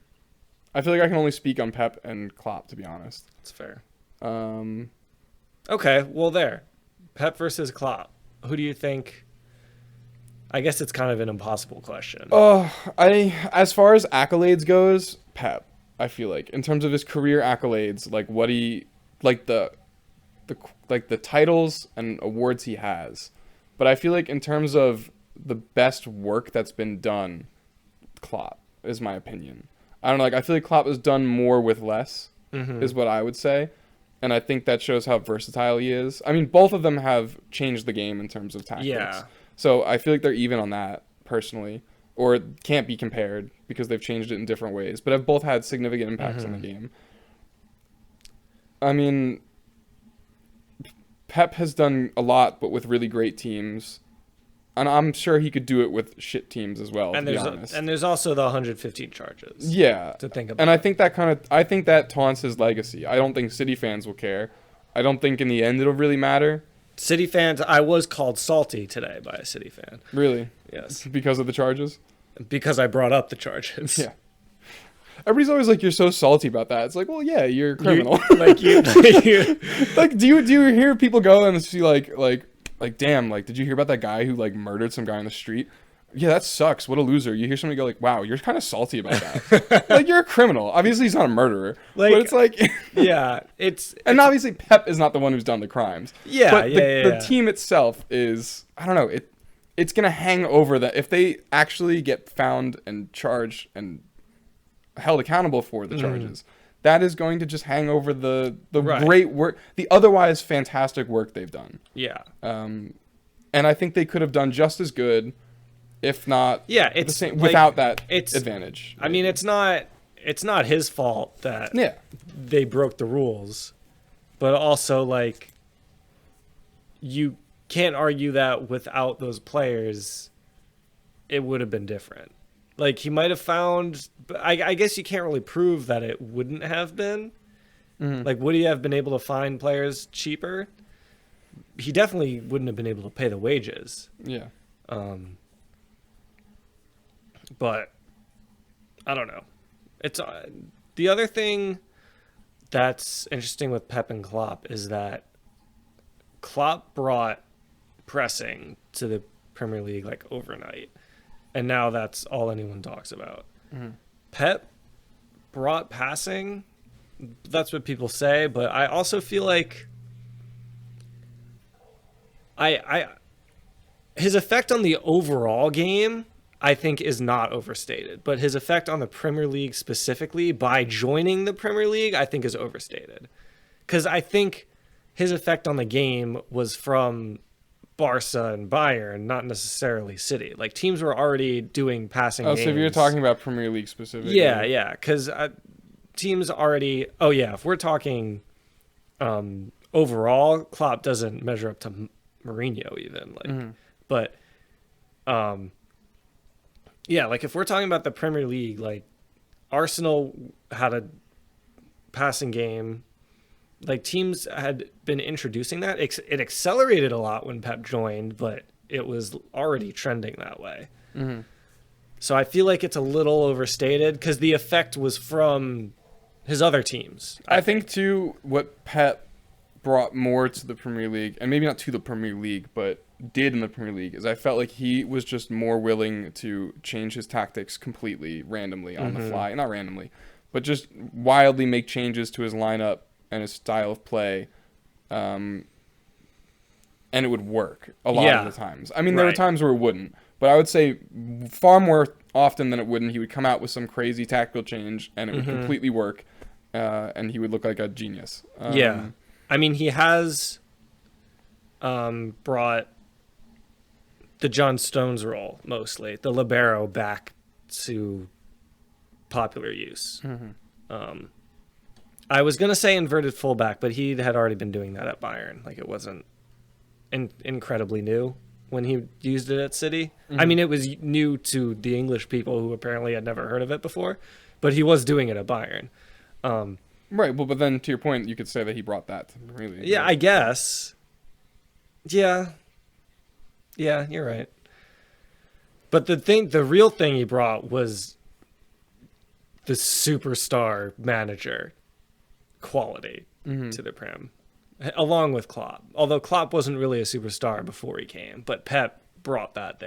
Speaker 2: I feel like I can only speak on Pep and Klopp, to be honest.
Speaker 3: That's fair.
Speaker 2: Um,
Speaker 3: Okay, well there. Pep versus Klopp. Who do you think? I guess it's kind of an impossible question.
Speaker 2: as far as accolades goes, Pep. I feel like in terms of his career accolades, like what he, like the titles and awards he has. But I feel like in terms of the best work that's been done, Klopp is my opinion. I don't know. Like I feel like Klopp has done more with less, is what I would say. And I think that shows how versatile he is. I mean, both of them have changed the game in terms of tactics.
Speaker 3: Yeah.
Speaker 2: So I feel like they're even on that, personally. Or it can't be compared because they've changed it in different ways. But have both had significant impacts on the game. I mean, Pep has done a lot, but with really great teams. And I'm sure he could do it with shit teams as well,
Speaker 3: And
Speaker 2: to be
Speaker 3: there's
Speaker 2: honest.
Speaker 3: and there's also the 115 charges.
Speaker 2: Yeah.
Speaker 3: To think about.
Speaker 2: And I think that taunts his legacy. I don't think City fans will care. I don't think in the end it'll really matter.
Speaker 3: City fans, I was called salty today by a City fan.
Speaker 2: Really.
Speaker 3: Yes.
Speaker 2: Because of the charges?
Speaker 3: Because I brought up the charges.
Speaker 2: Yeah. Everybody's always like, you're so salty about that. It's like, well, yeah, you're a criminal.
Speaker 3: like you
Speaker 2: Like, do you hear people go and see like, damn, like, did you hear about that guy who like murdered some guy on the street? Yeah, that sucks. What a loser. You hear somebody go like, wow, you're kind of salty about that. Like, you're a criminal. Obviously, he's not a murderer.
Speaker 3: Like,
Speaker 2: but it's like,
Speaker 3: yeah,
Speaker 2: and obviously Pep is not the one who's done the crimes.
Speaker 3: Yeah,
Speaker 2: but
Speaker 3: yeah.
Speaker 2: the team itself is, I don't know, it's gonna hang over that if they actually get found and charged and held accountable for the charges. That is going to just hang over the
Speaker 3: Right.
Speaker 2: great work, the otherwise fantastic work they've done.
Speaker 3: Yeah.
Speaker 2: And I think they could have done just as good, if not
Speaker 3: Yeah,
Speaker 2: the
Speaker 3: it's
Speaker 2: same,
Speaker 3: like,
Speaker 2: without that
Speaker 3: it's
Speaker 2: advantage.
Speaker 3: I mean, it's not his fault that
Speaker 2: Yeah.
Speaker 3: they broke the rules, but also like you can't argue that without those players it would have been different. Like he might have found, but I guess you can't really prove that it wouldn't have been. Like would he have been able to find players cheaper? He definitely wouldn't have been able to pay the wages.
Speaker 2: Yeah.
Speaker 3: But I don't know. It's the other thing that's interesting with Pep and Klopp is that Klopp brought pressing to the Premier League like overnight, and now that's all anyone talks about.
Speaker 2: Mm-hmm.
Speaker 3: Pep brought passing. That's what people say, but I also feel like I his effect on the overall game, I think, is not overstated, but his effect on the Premier League specifically by joining the Premier League, I think, is overstated. Because I think his effect on the game was from Barca and Bayern, not necessarily City. Like, teams were already doing passing games.
Speaker 2: So if you're talking about Premier League specifically.
Speaker 3: Yeah, because teams already... Oh, yeah, if we're talking overall, Klopp doesn't measure up to Mourinho even. Like, But... yeah, like if we're talking about the Premier League, like Arsenal had a passing game. Like teams had been introducing that. It accelerated a lot when Pep joined, but it was already trending that way.
Speaker 2: Mm-hmm.
Speaker 3: So I feel like it's a little overstated because the effect was from his other teams.
Speaker 2: I think too, what Pep brought more to the Premier League, and maybe not to the Premier League, but did in the Premier League, is I felt like he was just more willing to change his tactics completely randomly on the fly. Not randomly, but just wildly make changes to his lineup and his style of play. And it would work a lot of the times. I mean, there were times where it wouldn't, but I would say far more often than it wouldn't, he would come out with some crazy tactical change and it would completely work. And he would look like a genius.
Speaker 3: Yeah. I mean, he has brought the John Stones role, mostly, the libero, back to popular use. I was going to say inverted fullback, but he had already been doing that at Bayern. Like, it wasn't incredibly new when he used it at City. I mean, it was new to the English people who apparently had never heard of it before, but he was doing it at Bayern.
Speaker 2: Right, well, but then to your point, you could say that he brought that to the Premier League.
Speaker 3: Yeah, I guess. Yeah, you're right. But the real thing he brought was the superstar manager quality to the Prem, along with Klopp. Although Klopp wasn't really a superstar before he came, but Pep brought that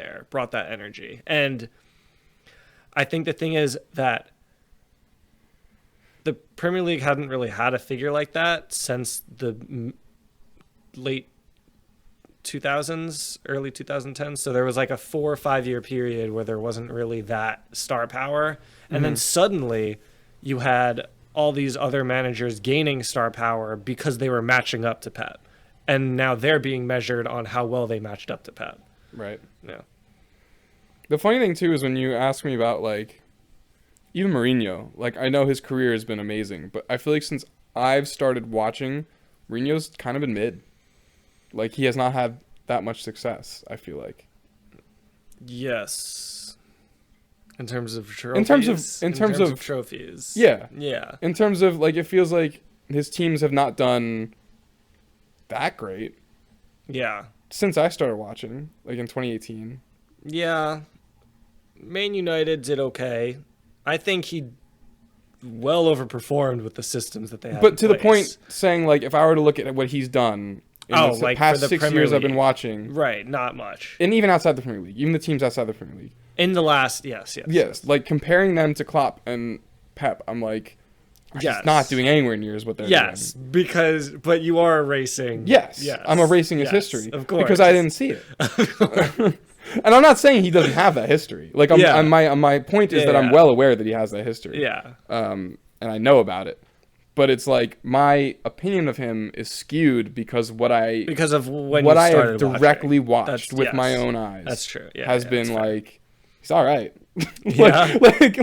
Speaker 3: energy. And I think the thing is that the Premier League hadn't really had a figure like that since the late 2000s, early 2010s. So there was like a 4 or 5 year period where there wasn't really that star power. And then suddenly you had all these other managers gaining star power because they were matching up to Pep. And now they're being measured on how well they matched up to Pep.
Speaker 2: Right.
Speaker 3: Yeah.
Speaker 2: The funny thing, too, is when you ask me about, like, even Mourinho, like, I know his career has been amazing, but I feel like since I've started watching, Mourinho's kind of been mid. Like, he has not had that much success, I feel like.
Speaker 3: Yes. In terms of trophies.
Speaker 2: In terms of
Speaker 3: trophies.
Speaker 2: Yeah.
Speaker 3: Yeah.
Speaker 2: In terms of, like, it feels like his teams have not done that great.
Speaker 3: Yeah.
Speaker 2: Since I started watching, like, in 2018.
Speaker 3: Yeah. Man United did okay. I think he well overperformed with the systems that they had.
Speaker 2: But to
Speaker 3: place.
Speaker 2: the point, saying, like, if I were to look at what he's done in the
Speaker 3: like
Speaker 2: past
Speaker 3: for the
Speaker 2: 6
Speaker 3: Premier
Speaker 2: years I've been
Speaker 3: League.
Speaker 2: watching.
Speaker 3: Right, not much.
Speaker 2: And even outside the Premier League, even the teams outside the Premier League.
Speaker 3: In the last, yes.
Speaker 2: Like, comparing them to Klopp and Pep, I'm like, he's not doing anywhere near as what they're doing.
Speaker 3: But you are erasing.
Speaker 2: Yes, I'm erasing his history.
Speaker 3: Of course.
Speaker 2: Because I didn't see it. And I'm not saying he doesn't have that history. Like, my point is that I'm well aware that he has that history.
Speaker 3: Yeah.
Speaker 2: And I know about it. But it's like my opinion of him is skewed because of what I have directly watched with my own eyes.
Speaker 3: That's true. Yeah,
Speaker 2: has been like
Speaker 3: fair.
Speaker 2: He's all right.
Speaker 3: Yeah.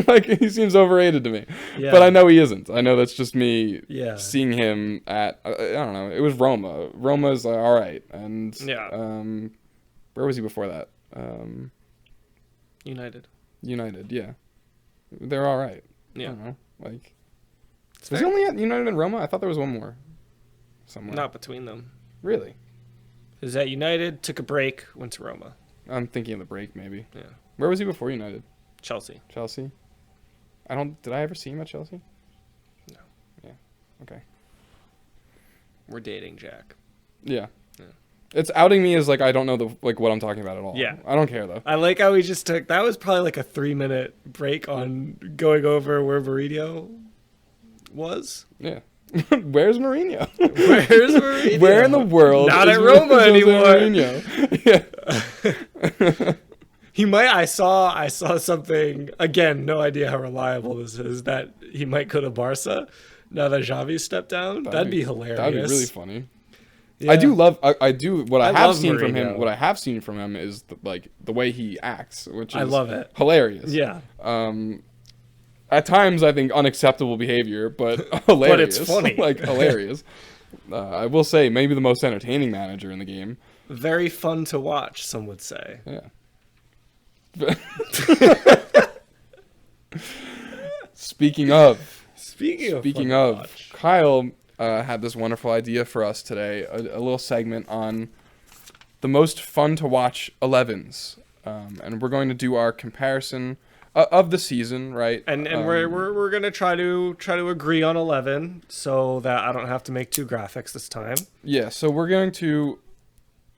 Speaker 2: like he seems overrated to me.
Speaker 3: Yeah.
Speaker 2: But I know he isn't. I know that's just me
Speaker 3: Yeah.
Speaker 2: seeing him at I don't know. It was Roma. Roma's all right. And where was he before that?
Speaker 3: United,
Speaker 2: yeah. They're all right.
Speaker 3: Yeah.
Speaker 2: I don't know. Like, was he only at United and Roma? I thought there was one more somewhere.
Speaker 3: Not between them.
Speaker 2: Really?
Speaker 3: He was at United, took a break, went to Roma.
Speaker 2: I'm thinking of the break, maybe.
Speaker 3: Yeah.
Speaker 2: Where was he before United?
Speaker 3: Chelsea.
Speaker 2: Chelsea. Did I ever see him at Chelsea?
Speaker 3: No.
Speaker 2: Yeah. Okay.
Speaker 3: We're dating, Jack.
Speaker 2: Yeah.
Speaker 3: Yeah.
Speaker 2: It's outing me as like I don't know what I'm talking about at all.
Speaker 3: Yeah.
Speaker 2: I don't care though.
Speaker 3: I like how we just took, that was probably like a 3-minute break on going over where Mourinho was.
Speaker 2: Yeah. Where's Mourinho?
Speaker 3: Where's Mourinho?
Speaker 2: Where in the world?
Speaker 3: Not
Speaker 2: is
Speaker 3: at Roma
Speaker 2: Jose
Speaker 3: anymore.
Speaker 2: Mourinho? Yeah.
Speaker 3: He might. I saw something again. No idea how reliable this is. That he might go to Barca now that Xavi stepped down. That'd be hilarious.
Speaker 2: That'd be really funny.
Speaker 3: Yeah.
Speaker 2: I do love. I do. What I have
Speaker 3: love
Speaker 2: seen from him.
Speaker 3: Mourinho.
Speaker 2: What I have seen from him is the way he acts, which is
Speaker 3: I love it.
Speaker 2: hilarious.
Speaker 3: Yeah,
Speaker 2: At times, I think unacceptable behavior, but hilarious.
Speaker 3: But it's funny.
Speaker 2: Like hilarious. I will say, maybe the most entertaining manager in the game.
Speaker 3: very fun to watch. Some would say.
Speaker 2: Yeah. Speaking of,
Speaker 3: Speaking of,
Speaker 2: Kyle had this wonderful idea for us today, a little segment on the most fun to watch 11s, and we're going to do our comparison of the season, right?
Speaker 3: and we're gonna try to agree on 11 so that I don't have to make 2 graphics this time.
Speaker 2: Yeah, so we're going to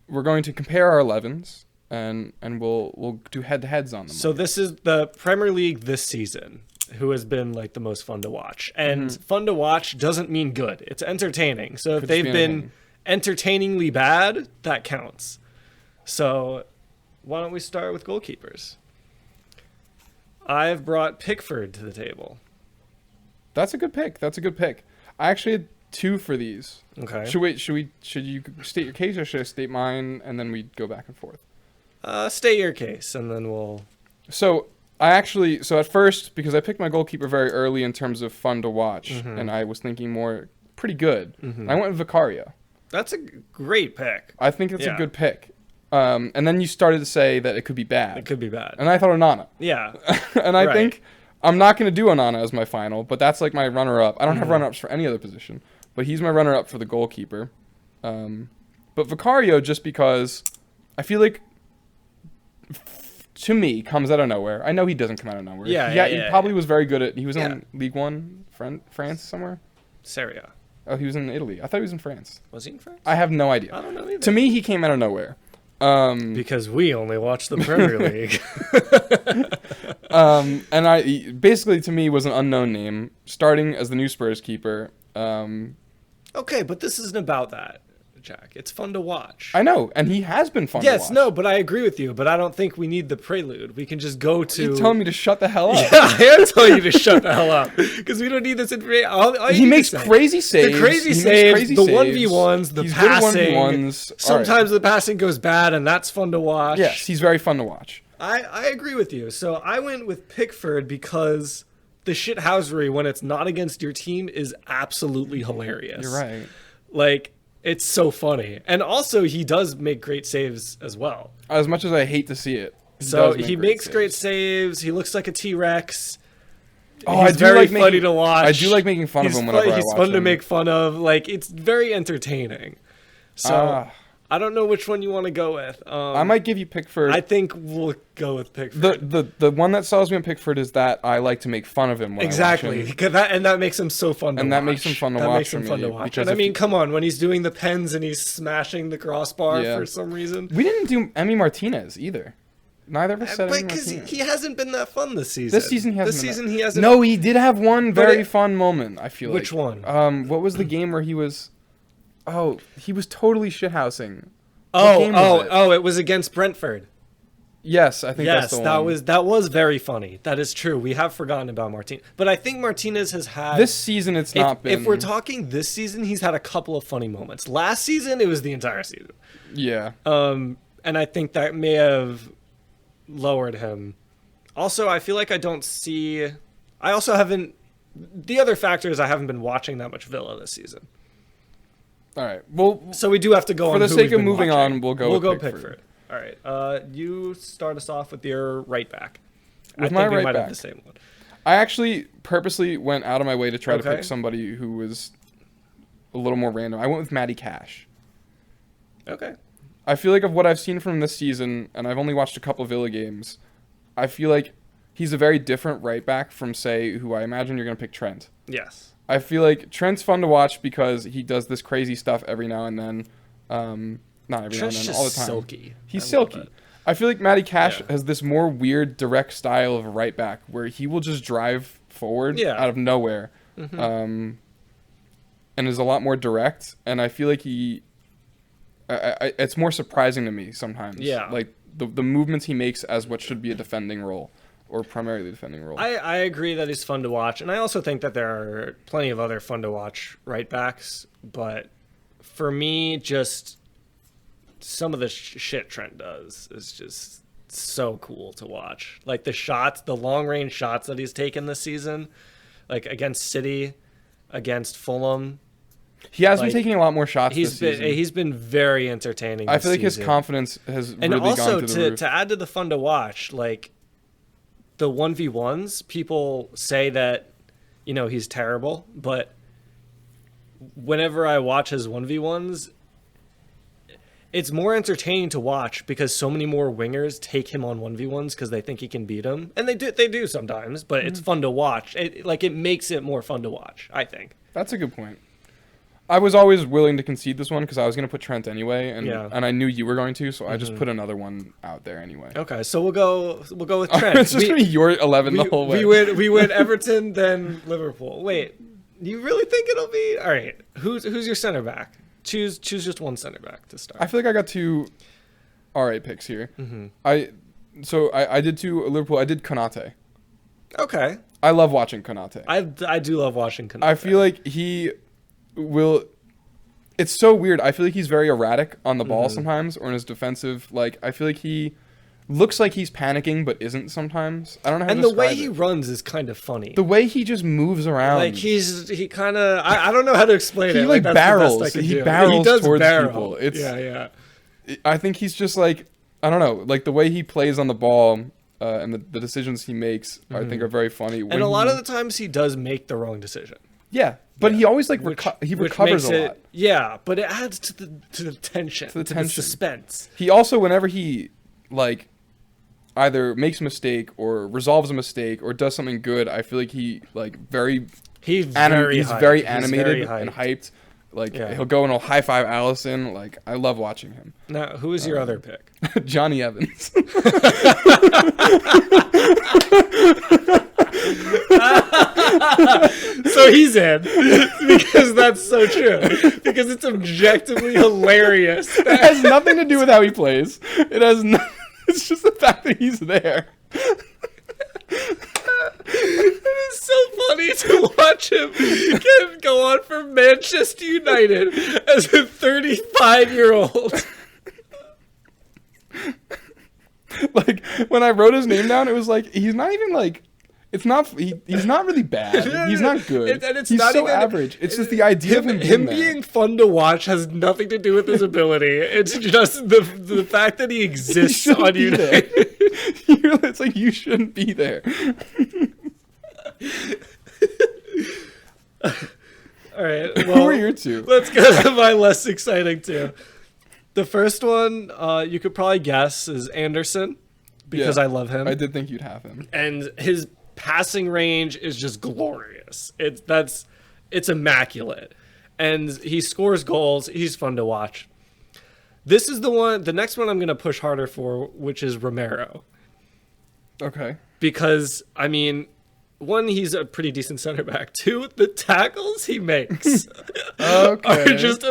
Speaker 2: compare our 11s. And we'll do head-to-heads on them.
Speaker 3: So this is the Premier League this season, who has been like the most fun to watch. And fun to watch doesn't mean good. It's entertaining. So if
Speaker 2: Could just
Speaker 3: they've
Speaker 2: be
Speaker 3: been entertainingly bad, that counts. So why don't we start with goalkeepers? I've brought Pickford to the table.
Speaker 2: That's a good pick. I actually had 2 for these.
Speaker 3: Okay.
Speaker 2: Should you state your case or should I state mine and then we go back and forth?
Speaker 3: State your case, and then we'll...
Speaker 2: So at first, because I picked my goalkeeper very early in terms of fun to watch, and I was thinking more pretty good, I went with Vicario.
Speaker 3: That's a great pick.
Speaker 2: I think it's a good pick. And then you started to say that it could be bad.
Speaker 3: It could be bad.
Speaker 2: And I thought Onana.
Speaker 3: Yeah.
Speaker 2: And I think I'm not going to do Onana as my final, but that's like my runner-up. I don't have runner-ups for any other position, but he's my runner-up for the goalkeeper. But Vicario, just because I feel like, to me, comes out of nowhere. I know he doesn't come out of nowhere. He probably was very good at... He was in League One, France somewhere?
Speaker 3: Serie A.
Speaker 2: Oh, he was in Italy. I thought he was in France.
Speaker 3: Was he in France?
Speaker 2: I have no idea.
Speaker 3: I don't know either.
Speaker 2: To me, he came out of nowhere.
Speaker 3: Because we only watch the Premier League.
Speaker 2: And basically, to me, was an unknown name, starting as the new Spurs keeper.
Speaker 3: Okay, but this isn't about that, Jack. It's fun to watch.
Speaker 2: I know, and he has been fun to watch.
Speaker 3: Yes, no, but I agree with you. But I don't think we need the prelude. We can just go to...
Speaker 2: You're telling me to shut the hell up.
Speaker 3: Yeah, I am telling you to shut the hell up. Because we don't need this information.
Speaker 2: He makes crazy saves.
Speaker 3: The crazy saves, the 1v1s, the
Speaker 2: he's
Speaker 3: passing.
Speaker 2: Good at 1v1s.
Speaker 3: Sometimes the passing goes bad, and that's fun to watch.
Speaker 2: Yes, he's very fun to watch.
Speaker 3: I agree with you. So I went with Pickford because the shithousery when it's not against your team is absolutely hilarious.
Speaker 2: You're right.
Speaker 3: Like, it's so funny. And also, he does make great saves as well.
Speaker 2: As much as I hate to see it.
Speaker 3: So he makes great saves. He looks like a T-Rex.
Speaker 2: Oh,
Speaker 3: He's very funny to watch.
Speaker 2: I do like making fun of him whenever I watch him.
Speaker 3: He's fun to make fun of. Like, it's very entertaining. So I don't know which one you want to go with.
Speaker 2: I might give you Pickford.
Speaker 3: I think we'll go with Pickford.
Speaker 2: The one that sells me on Pickford is that I like to make fun of him when
Speaker 3: exactly.
Speaker 2: I watch him.
Speaker 3: Because that makes him so fun to watch.
Speaker 2: And that makes him fun to watch.
Speaker 3: That makes him fun to watch. And I mean, come on, when he's doing the pens and he's smashing the crossbar for some reason.
Speaker 2: We didn't do Emi Martinez either. Neither of us said Emi
Speaker 3: because
Speaker 2: Martinez.
Speaker 3: he hasn't been that fun this season.
Speaker 2: This season he hasn't.
Speaker 3: hasn't.
Speaker 2: No, he did have one very fun moment, I feel like.
Speaker 3: Which one?
Speaker 2: What was the game where he was... Oh, he was totally shithousing.
Speaker 3: It was against Brentford.
Speaker 2: Yes, I think that's the one.
Speaker 3: That was very funny. That is true. We have forgotten about Martinez. But I think Martinez has had...
Speaker 2: This season, it's not been...
Speaker 3: If we're talking this season, he's had a couple of funny moments. Last season, it was the entire season.
Speaker 2: Yeah.
Speaker 3: And I think that may have lowered him. Also, I feel like I don't see... I also haven't... The other factor is I haven't been watching that much Villa this season.
Speaker 2: All right. Well,
Speaker 3: so we do have to go
Speaker 2: for
Speaker 3: on
Speaker 2: the sake of moving on, we'll go
Speaker 3: Pickford. All right. You start us off with your right back.
Speaker 2: With
Speaker 3: I think
Speaker 2: my
Speaker 3: we
Speaker 2: right
Speaker 3: might
Speaker 2: back.
Speaker 3: have the same one.
Speaker 2: I actually purposely went out of my way to try to pick somebody who was a little more random. I went with Matty Cash.
Speaker 3: Okay.
Speaker 2: I feel like of what I've seen from this season, and I've only watched a couple of Villa games, I feel like he's a very different right back from, say, who I imagine you're going to pick Trent.
Speaker 3: Yes.
Speaker 2: I feel like Trent's fun to watch because he does this crazy stuff every now and then. Not every
Speaker 3: Trent's
Speaker 2: now and then,
Speaker 3: just
Speaker 2: all the time.
Speaker 3: silky.
Speaker 2: He's
Speaker 3: I love
Speaker 2: silky.
Speaker 3: it.
Speaker 2: I feel like Matty Cash
Speaker 3: Yeah.
Speaker 2: has this more weird, direct style of a right back where he will just drive forward out of nowhere, and is a lot more direct. And I feel like it's more surprising to me sometimes.
Speaker 3: Yeah.
Speaker 2: Like the movements he makes as what should be a defending role, or primarily defending role.
Speaker 3: I agree that he's fun to watch, and I also think that there are plenty of other fun to watch right backs. But for me, just some of the shit Trent does is just so cool to watch. Like the shots, the long range shots that he's taken this season, like against City, against Fulham.
Speaker 2: He has been taking a lot more shots this season.
Speaker 3: He's been very entertaining.
Speaker 2: I feel like
Speaker 3: season.
Speaker 2: his confidence has
Speaker 3: and
Speaker 2: really
Speaker 3: also
Speaker 2: gone through the roof.
Speaker 3: to add to the fun to watch, like the 1v1s, people say that, you know, he's terrible, but whenever I watch his 1v1s, it's more entertaining to watch because so many more wingers take him on 1v1s because they think he can beat him, and they do sometimes, but it's fun to watch. It makes it more fun to watch, I think.
Speaker 2: That's a good point. I was always willing to concede this one because I was going to put Trent anyway, and I knew you were going to, so I just put another one out there anyway.
Speaker 3: Okay, so we'll go with Trent.
Speaker 2: It's just going to be your 11 the whole way.
Speaker 3: We win Everton, then Liverpool. Wait, you really think it'll be all right? Who's your center back? Choose just one center back to start.
Speaker 2: I feel like I got two all right picks here. I did two Liverpool. I did Konate.
Speaker 3: Okay.
Speaker 2: I love watching Konate.
Speaker 3: I do love watching Konate.
Speaker 2: I feel like he will. It's so weird. I feel like he's very erratic on the ball sometimes, or in his defensive. Like I feel like he looks like he's panicking, but isn't sometimes. I don't know how to describe it.
Speaker 3: And the way he runs is kind of funny.
Speaker 2: The way he just moves around.
Speaker 3: Like he kind of. I don't know how to explain it.
Speaker 2: He like
Speaker 3: that's
Speaker 2: barrels.
Speaker 3: The best I can
Speaker 2: He
Speaker 3: do.
Speaker 2: barrels
Speaker 3: he does
Speaker 2: towards
Speaker 3: barrel.
Speaker 2: people. It's
Speaker 3: yeah.
Speaker 2: I think he's just like, I don't know, like the way he plays on the ball and the decisions he makes, I think are very funny.
Speaker 3: And a lot of the times he does make the wrong decision.
Speaker 2: Yeah, but he always like he recovers a lot.
Speaker 3: Yeah, but it adds to the tension, to the suspense.
Speaker 2: He also, whenever he like either makes a mistake or resolves a mistake or does something good, I feel like he like
Speaker 3: he's very
Speaker 2: animated and hyped. Like he'll go and he'll high five Allison. Like I love watching him.
Speaker 3: Now, who is your other pick?
Speaker 2: Johnny Evans.
Speaker 3: So he's in because that's so true. Because it's objectively hilarious.
Speaker 2: It has nothing to do with how he plays. It has no, it's just the fact that he's there.
Speaker 3: It is so funny to watch him go on for Manchester United as a 35-year-old.
Speaker 2: Like when I wrote his name down, it was like he's not even like. It's not. He's not really bad. He's not good.
Speaker 3: It's
Speaker 2: he's
Speaker 3: not
Speaker 2: so
Speaker 3: even,
Speaker 2: average. It's just the idea of
Speaker 3: him being fun to watch has nothing to do with his ability. It's just the fact that he exists on United.
Speaker 2: It's like you shouldn't be there.
Speaker 3: All right. Well,
Speaker 2: who are your two?
Speaker 3: Let's go to my less exciting two. The first one, you could probably guess, is Anderson because I love him.
Speaker 2: I did think you'd have him,
Speaker 3: and his passing range is just glorious. It's immaculate, and he scores goals. He's fun to watch. This is the next one I'm going to push harder for, which is Romero.
Speaker 2: Okay.
Speaker 3: Because I mean, one, he's a pretty decent center back. Two, the tackles he makes are just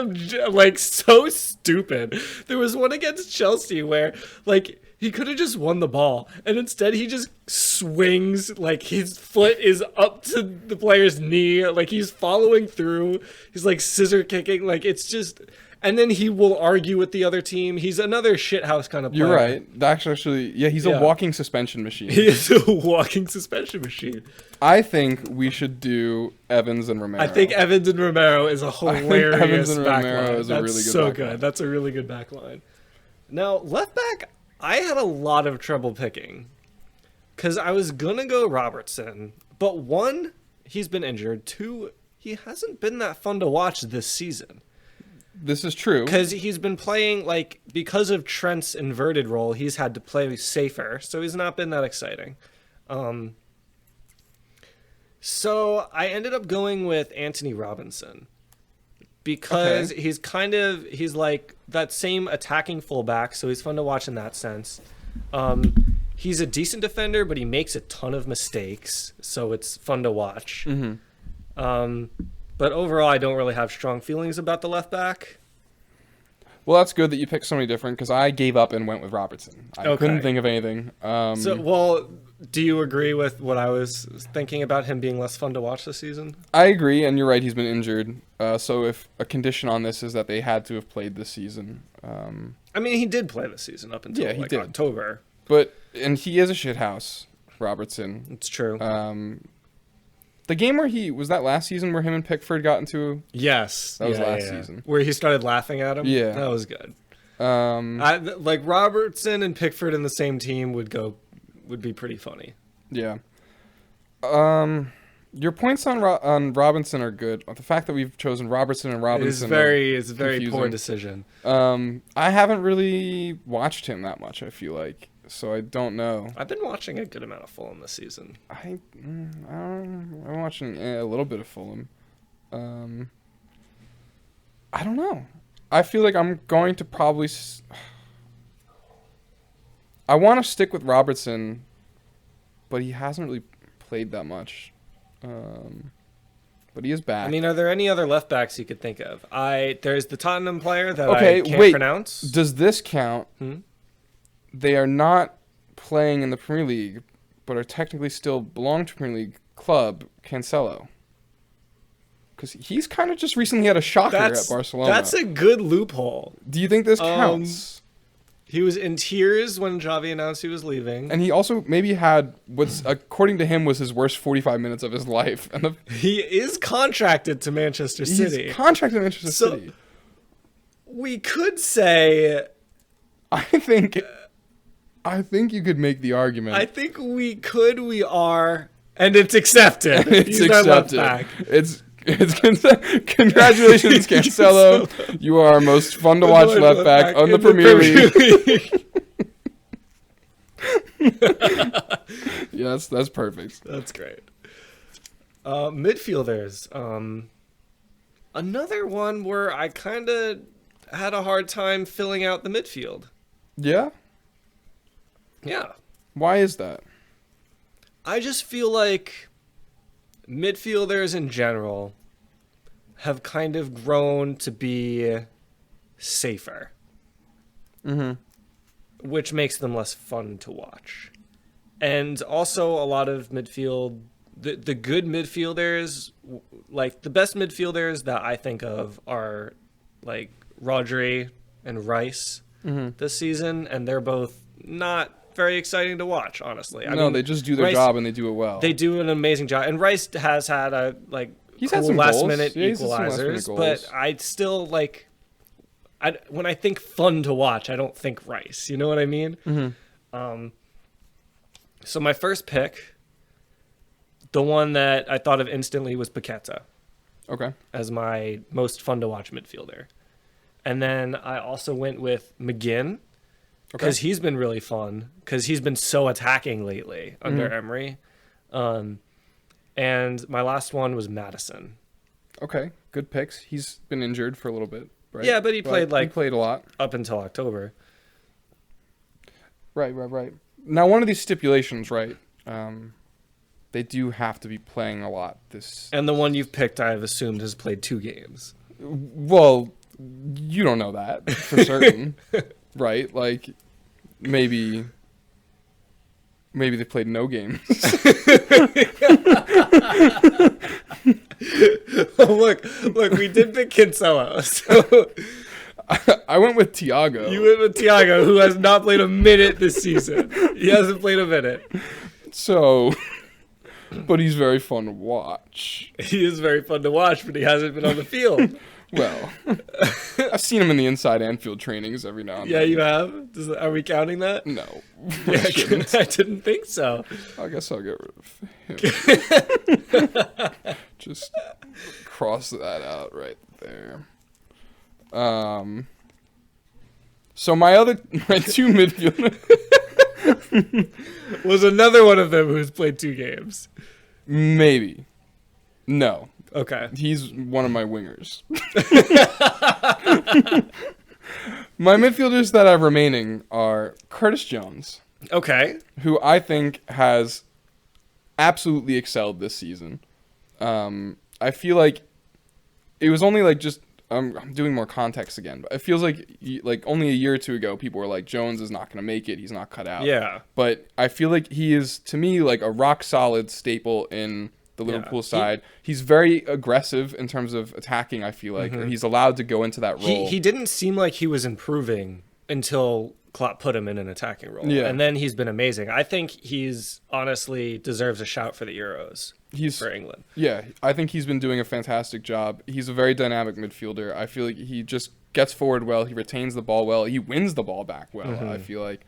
Speaker 3: like so stupid. There was one against Chelsea where like he could have just won the ball, and instead he just swings like his foot is up to the player's knee, like he's following through. He's like scissor kicking, like it's just. And then he will argue with the other team. He's another shithouse kind of player.
Speaker 2: You're right. That's actually, he's a walking suspension machine.
Speaker 3: He is a walking suspension machine.
Speaker 2: I think we should do Evans and Romero.
Speaker 3: I think Evans and Romero is a hilarious
Speaker 2: Evans and Romero
Speaker 3: backline.
Speaker 2: is a really good
Speaker 3: so
Speaker 2: backline.
Speaker 3: good. That's a really good backline. Now, left back, I had a lot of trouble picking. Because I was going to go Robertson. But one, he's been injured. Two, he hasn't been that fun to watch this season.
Speaker 2: This is true.
Speaker 3: Because he's been playing, like, because of Trent's inverted role, he's had to play safer, so he's not been that exciting. So I ended up going with Anthony Robinson because
Speaker 2: Okay.
Speaker 3: he's like that same attacking fullback, so he's fun to watch in that sense. He's a decent defender, but he makes a ton of mistakes, so it's fun to watch. But overall, I don't really have strong feelings about the left back.
Speaker 2: Well, that's good that you picked somebody different because I gave up and went with Robertson. I couldn't think of anything.
Speaker 3: Do you agree with what I was thinking about him being less fun to watch this season?
Speaker 2: I agree, and you're right. He's been injured. So if a condition on this is that they had to have played this season.
Speaker 3: I mean, he did play this season up until
Speaker 2: he did.
Speaker 3: October.
Speaker 2: And he is a shithouse, Robertson.
Speaker 3: It's true.
Speaker 2: The game where was that last season where him and Pickford got into?
Speaker 3: Yes.
Speaker 2: That was last season.
Speaker 3: Where he started laughing at him?
Speaker 2: Yeah.
Speaker 3: That was good. Like Robertson and Pickford in the same team would be pretty funny.
Speaker 2: Yeah. Your points on Robinson are good. The fact that we've chosen Robertson and Robinson
Speaker 3: it's a very
Speaker 2: confusing.
Speaker 3: poor decision.
Speaker 2: I haven't really watched him that much, I feel like. So I don't know.
Speaker 3: I've been watching a good amount of Fulham this season.
Speaker 2: I'm watching a little bit of Fulham. I don't know. I feel like I'm going to probably... I want to stick with Robertson, but he hasn't really played that much. But he is back.
Speaker 3: I mean, are there any other left backs you could think of? There's the Tottenham player that I can't pronounce.
Speaker 2: Does this count? They are not playing in the Premier League, but are technically still belong to Premier League club, Cancelo. Because he's kind of just recently had a shocker at Barcelona.
Speaker 3: That's a good loophole.
Speaker 2: Do you think this counts?
Speaker 3: He was in tears when Xavi announced he was leaving.
Speaker 2: And he also maybe had what's, according to him, was his worst 45 minutes of his life. And
Speaker 3: he is contracted to Manchester City.
Speaker 2: He's contracted to Manchester City.
Speaker 3: We could say...
Speaker 2: I think you could make the argument.
Speaker 3: I think we are, and it's accepted.
Speaker 2: It's accepted. Congratulations, Cancelo. You are our most fun to watch left back on the Premier League. Yes, that's perfect.
Speaker 3: That's great. Midfielders. Another one where I kind of had a hard time filling out the midfield.
Speaker 2: Yeah?
Speaker 3: Yeah.
Speaker 2: Why is that?
Speaker 3: I just feel like midfielders in general have kind of grown to be safer. Which makes them less fun to watch. And also a lot of midfield, the good midfielders, like the best midfielders that I think of are like Rodri and Rice this season, and they're both not very exciting to watch, honestly. I mean,
Speaker 2: they just do their job and they do it well.
Speaker 3: They do an amazing job. And Rice has had
Speaker 2: he's
Speaker 3: cool
Speaker 2: had some
Speaker 3: last-minute
Speaker 2: equalizers,
Speaker 3: but I still when I think fun to watch, I don't think Rice. You know what I mean? So my first pick, the one that I thought of instantly was Paqueta.
Speaker 2: Okay.
Speaker 3: As my most fun to watch midfielder. And then I also went with McGinn. Because he's been really fun. Because he's been so attacking lately under Emery. And my last one was Madison.
Speaker 2: Okay, good picks. He's been injured for a little bit, right?
Speaker 3: Yeah, but he played
Speaker 2: a lot
Speaker 3: up until October.
Speaker 2: Right. Now, one of these stipulations, right? They do have to be playing a lot.
Speaker 3: And the one you've picked, I've assumed, has played 2 games.
Speaker 2: Well, you don't know that for certain, right? Like, maybe they played no games.
Speaker 3: Look, we did pick Cancelo. So
Speaker 2: I went with Thiago.
Speaker 3: You went with Thiago, who has not played a minute this season. He hasn't played a minute.
Speaker 2: So, but he's very fun to watch.
Speaker 3: He is very fun to watch, but he hasn't been on the field.
Speaker 2: Well, I've seen him in the inside Anfield trainings every now and then.
Speaker 3: Yeah, you have? Are we counting that?
Speaker 2: No.
Speaker 3: Yeah, I didn't think so.
Speaker 2: I guess I'll get rid of him. Just cross that out right there. So my 2 midfielders.
Speaker 3: Was another one of them who's played 2 games.
Speaker 2: Maybe. No.
Speaker 3: Okay.
Speaker 2: He's one of my wingers. My midfielders that are remaining are Curtis Jones,
Speaker 3: Okay.
Speaker 2: who I think has absolutely excelled this season. I feel like it was only like just I'm doing more context again, but it feels like only a year or two ago people were like Jones is not going to make it, he's not cut out.
Speaker 3: Yeah.
Speaker 2: But I feel like he is to me like a rock solid staple in the Liverpool side. He's very aggressive in terms of attacking, I feel like. He's allowed to go into that role.
Speaker 3: He didn't seem like he was improving until Klopp put him in an attacking role.
Speaker 2: Yeah.
Speaker 3: And then he's been amazing. I think he's honestly deserves a shout for the Euros for England.
Speaker 2: Yeah, I think he's been doing a fantastic job. He's a very dynamic midfielder. I feel like he just gets forward well. He retains the ball well. He wins the ball back well, I feel like.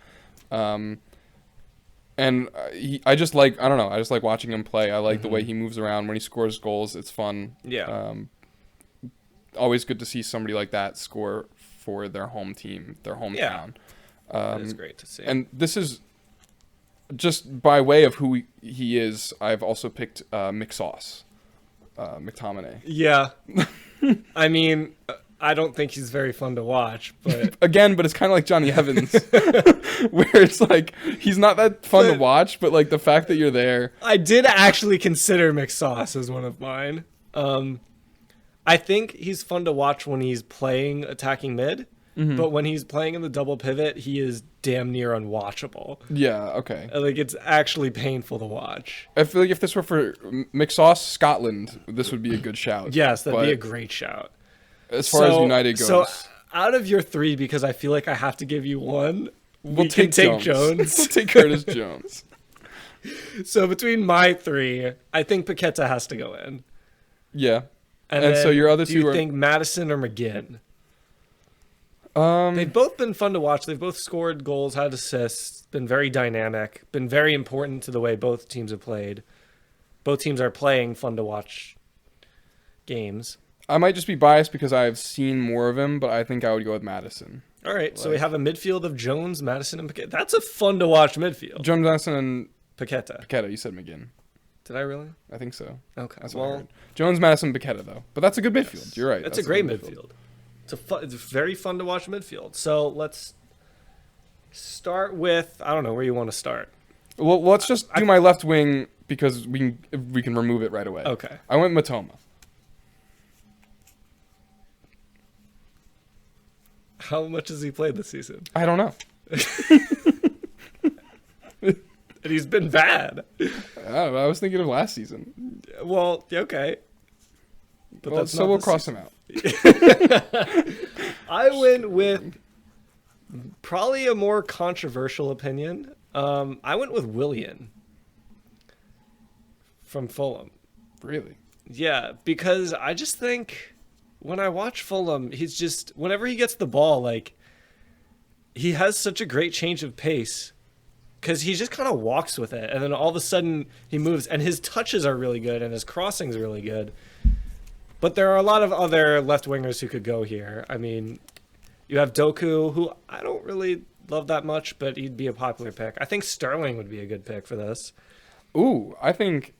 Speaker 2: And I just like, I don't know, I just like watching him play. I like the way he moves around. When he scores goals, it's fun.
Speaker 3: Yeah.
Speaker 2: Always good to see somebody like that score for their home team, their hometown.
Speaker 3: That is great to see.
Speaker 2: And this is just by way of who he is. I've also picked McSauce, McTominay.
Speaker 3: Yeah. I mean, I don't think he's very fun to watch, but
Speaker 2: Again, but it's kind of like Johnny Evans, where it's like he's not that fun to watch, but like the fact that you're there.
Speaker 3: I did actually consider McSauce as one of mine. I think he's fun to watch when he's playing attacking mid, but when he's playing in the double pivot, he is damn near unwatchable.
Speaker 2: Yeah, okay.
Speaker 3: Like, it's actually painful to watch.
Speaker 2: I feel like if this were for McSauce Scotland, this would be a good shout.
Speaker 3: Yes, that'd be
Speaker 2: But
Speaker 3: a great shout.
Speaker 2: as far as United goes,
Speaker 3: So out of your 3, because I feel like I have to give you one,
Speaker 2: we'll
Speaker 3: can take Jones.
Speaker 2: We'll take Curtis Jones.
Speaker 3: So between my 3, I think Paqueta has to go in.
Speaker 2: Yeah.
Speaker 3: And
Speaker 2: And
Speaker 3: then
Speaker 2: so your other
Speaker 3: do
Speaker 2: two
Speaker 3: you
Speaker 2: are-
Speaker 3: think Madison or McGinn? They've both been fun to watch. They've both scored goals, had assists, been very dynamic, been very important to the way both teams have played. Both teams are playing fun to watch games.
Speaker 2: I might just be biased because I've seen more of him, but I think I would go with Madison.
Speaker 3: All right, so we have a midfield of Jones, Madison, and Paqueta. That's a fun to watch midfield.
Speaker 2: Jones, Madison, and
Speaker 3: Paqueta.
Speaker 2: Paqueta. You said McGinn.
Speaker 3: Did I really?
Speaker 2: I think so.
Speaker 3: Okay.
Speaker 2: That's what I heard. Jones, Madison, Paqueta, though. But that's a good midfield. You're right.
Speaker 3: That's a great midfield. It's very fun to watch midfield. So let's start with, I don't know where you want to start.
Speaker 2: Well, let's just do my left wing because we can remove it right away.
Speaker 3: Okay.
Speaker 2: I went Matoma.
Speaker 3: How much has he played this season?
Speaker 2: I don't know.
Speaker 3: And he's been bad.
Speaker 2: I was thinking of last season.
Speaker 3: Well, okay. But
Speaker 2: Well, so we'll cross him out.
Speaker 3: I went with probably a more controversial opinion. I went with Willian from Fulham.
Speaker 2: Really?
Speaker 3: Yeah, because I just think when I watch Fulham, he's just, whenever he gets the ball, like, he has such a great change of pace because he just kind of walks with it. And then all of a sudden he moves, and his touches are really good and his crossings are really good. But there are a lot of other left wingers who could go here. I mean, you have Doku, who I don't really love that much, but he'd be a popular pick. I think Sterling would be a good pick for this.
Speaker 2: Ooh, I think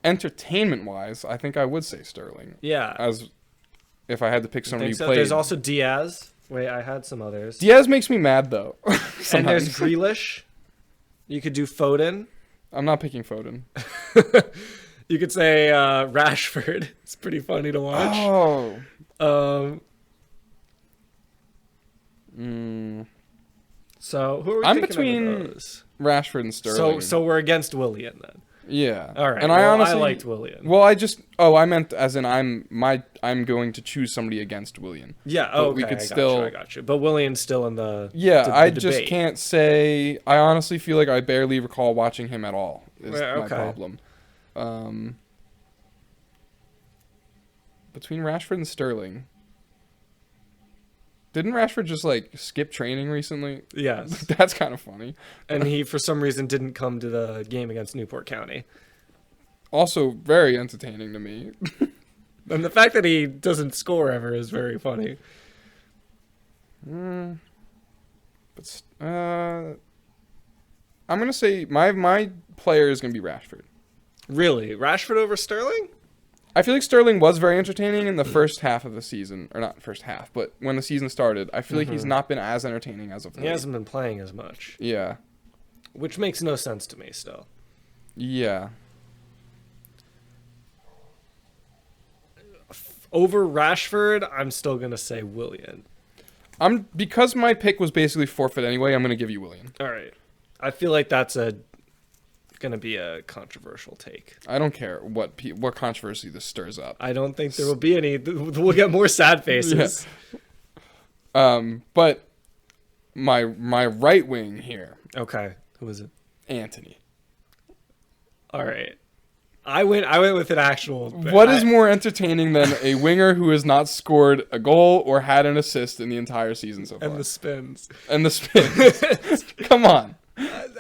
Speaker 2: entertainment-wise, I think I would say Sterling.
Speaker 3: Yeah.
Speaker 2: As if I had to pick somebody who
Speaker 3: So
Speaker 2: played.
Speaker 3: there's also Diaz. Wait, I had some others.
Speaker 2: Diaz makes me mad, though.
Speaker 3: And there's
Speaker 2: Sometimes.
Speaker 3: Grealish. You could do Foden.
Speaker 2: I'm not picking Foden.
Speaker 3: You could say Rashford. It's pretty funny to watch.
Speaker 2: Oh.
Speaker 3: So who are we
Speaker 2: I'm
Speaker 3: thinking
Speaker 2: between
Speaker 3: of those?
Speaker 2: Rashford and Sterling.
Speaker 3: So we're against Willian then.
Speaker 2: Yeah.
Speaker 3: All right.
Speaker 2: And
Speaker 3: well,
Speaker 2: I honestly
Speaker 3: I liked Willian.
Speaker 2: Well, I meant as in I'm going to choose somebody against Willian.
Speaker 3: Yeah.
Speaker 2: But
Speaker 3: Oh,
Speaker 2: we
Speaker 3: okay.
Speaker 2: could
Speaker 3: I
Speaker 2: still
Speaker 3: got you. But Willian's still in the
Speaker 2: Yeah,
Speaker 3: the
Speaker 2: I just
Speaker 3: debate.
Speaker 2: can't say. I honestly feel like I barely recall watching him at all. Is
Speaker 3: Yeah,
Speaker 2: my
Speaker 3: okay.
Speaker 2: problem. Between Rashford and Sterling, didn't Rashford just like skip training recently?
Speaker 3: Yes.
Speaker 2: That's kind of funny.
Speaker 3: And he, for some reason, didn't come to the game against Newport County.
Speaker 2: Also, very entertaining to me.
Speaker 3: And the fact that he doesn't score ever is very funny.
Speaker 2: But I'm gonna say my player is gonna be Rashford.
Speaker 3: Really? Rashford over Sterling?
Speaker 2: I feel like Sterling was very entertaining in the first half of the season, or not first half, but when the season started, I feel like he's not been as entertaining as of late.
Speaker 3: He hasn't been playing as much.
Speaker 2: Yeah.
Speaker 3: Which makes no sense to me still.
Speaker 2: Yeah.
Speaker 3: Over Rashford, I'm still going to say Willian.
Speaker 2: Because my pick was basically forfeit anyway, I'm gonna give you Willian.
Speaker 3: All right. I feel like that's going to be a controversial take.
Speaker 2: I don't care what controversy this stirs up.
Speaker 3: I don't think there will be any. We'll get more sad faces.
Speaker 2: Yeah. But my right wing here.
Speaker 3: Okay. Who is it?
Speaker 2: Anthony.
Speaker 3: All right. I went with an actual.
Speaker 2: What is more entertaining than a winger who has not scored a goal or had an assist in the entire season so far?
Speaker 3: And the spins.
Speaker 2: And the spins. Come on.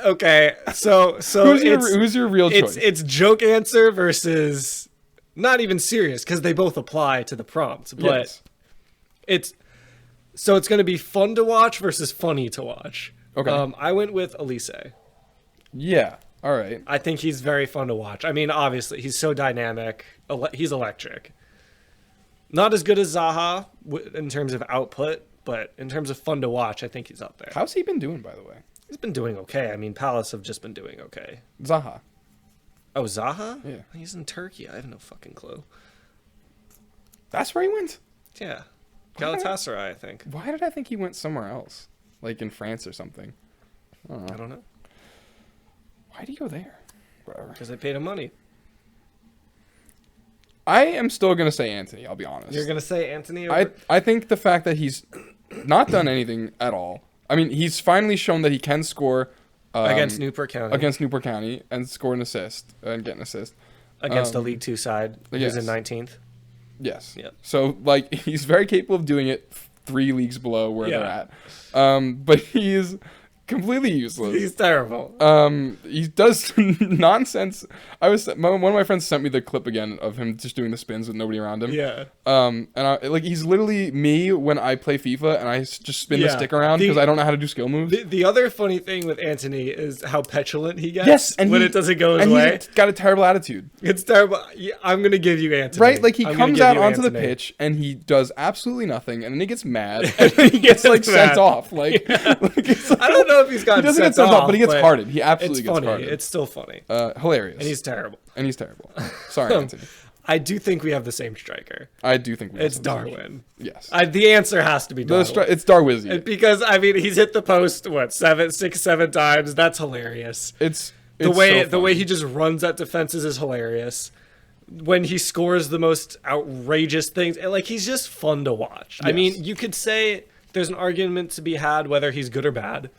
Speaker 3: Okay, so
Speaker 2: who's your real choice?
Speaker 3: It's joke answer versus not even serious because they both apply to the prompt. But
Speaker 2: yes.
Speaker 3: it's going to be fun to watch versus funny to watch.
Speaker 2: Okay.
Speaker 3: I went with Elise.
Speaker 2: Yeah. All right.
Speaker 3: I think he's very fun to watch. I mean, obviously, he's so dynamic. He's electric. Not as good as Zaha in terms of output, but in terms of fun to watch, I think he's up there.
Speaker 2: How's he been doing, by the way?
Speaker 3: He's been doing okay. I mean, Palace have just been doing okay.
Speaker 2: Zaha.
Speaker 3: Oh, Zaha?
Speaker 2: Yeah.
Speaker 3: He's in Turkey. I have no fucking clue.
Speaker 2: That's where he went?
Speaker 3: Yeah. Galatasaray, I think.
Speaker 2: Why did I think he went somewhere else? Like in France or something?
Speaker 3: I don't know.
Speaker 2: Why did he go there? Whatever.
Speaker 3: Because they paid him money.
Speaker 2: I am still going to say Anthony, I'll be honest.
Speaker 3: You're going to say Anthony over?
Speaker 2: I think the fact that he's not done anything at all. I mean, he's finally shown that he can score
Speaker 3: against Newport County.
Speaker 2: And score an assist and get an assist.
Speaker 3: Against the League 2 side, who's in 19th.
Speaker 2: Yes.
Speaker 3: Yep.
Speaker 2: So, like, he's very capable of doing it 3 leagues below where they're at. But he's completely useless.
Speaker 3: He's terrible.
Speaker 2: He does nonsense. One of my friends sent me the clip again of him just doing the spins with nobody around him.
Speaker 3: Yeah.
Speaker 2: And he's literally me when I play FIFA and I just spin the stick around because I don't know how to do skill moves.
Speaker 3: The other funny thing with Anthony is how petulant he gets.
Speaker 2: Yes, and
Speaker 3: it doesn't go his way.
Speaker 2: He's got a terrible attitude.
Speaker 3: It's terrible. Yeah, I'm gonna give you Anthony.
Speaker 2: Right, like he comes out onto the pitch and he does absolutely nothing, and then he gets mad and then he gets sent off. Like, I
Speaker 3: don't know if he's gotten sent off,
Speaker 2: but he gets carded. He absolutely gets
Speaker 3: funny.
Speaker 2: carded.
Speaker 3: It's still funny.
Speaker 2: Hilarious.
Speaker 3: And he's terrible.
Speaker 2: Sorry, Anthony.
Speaker 3: I do think we have the same striker.
Speaker 2: I do think we have
Speaker 3: it's Darwin.
Speaker 2: Yes.
Speaker 3: The answer has to be Darwin.
Speaker 2: It's Darwizzy.
Speaker 3: Because I mean, he's hit the post 6, 7 times. That's hilarious.
Speaker 2: It's
Speaker 3: the way he just runs at defenses is hilarious. When he scores the most outrageous things, like he's just fun to watch. Yes. I mean, you could say there's an argument to be had whether he's good or bad.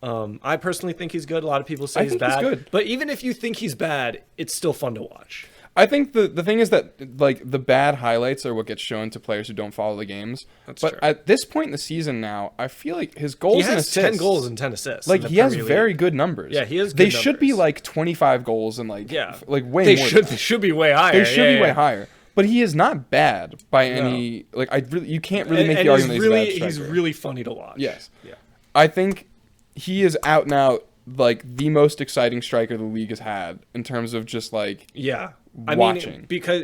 Speaker 3: I personally think he's good. A lot of people say he's bad.
Speaker 2: Good.
Speaker 3: But even if you think he's bad, it's still fun to watch.
Speaker 2: I think the thing is that like the bad highlights are what gets shown to players who don't follow the games. That's true. At this point in the season now, I feel like his goals and assists.
Speaker 3: He has 10 goals and 10 assists.
Speaker 2: Like he has very good numbers.
Speaker 3: Yeah, he has good
Speaker 2: They
Speaker 3: numbers.
Speaker 2: should be like 25 goals and like way more.
Speaker 3: They should be way higher.
Speaker 2: They should be way higher. But he is not bad by any like you can't really make the argument that he's a bad
Speaker 3: he's really funny to watch.
Speaker 2: Yes.
Speaker 3: Yeah.
Speaker 2: I think he is out and out like the most exciting striker the league has had in terms of just like watching.
Speaker 3: I mean, because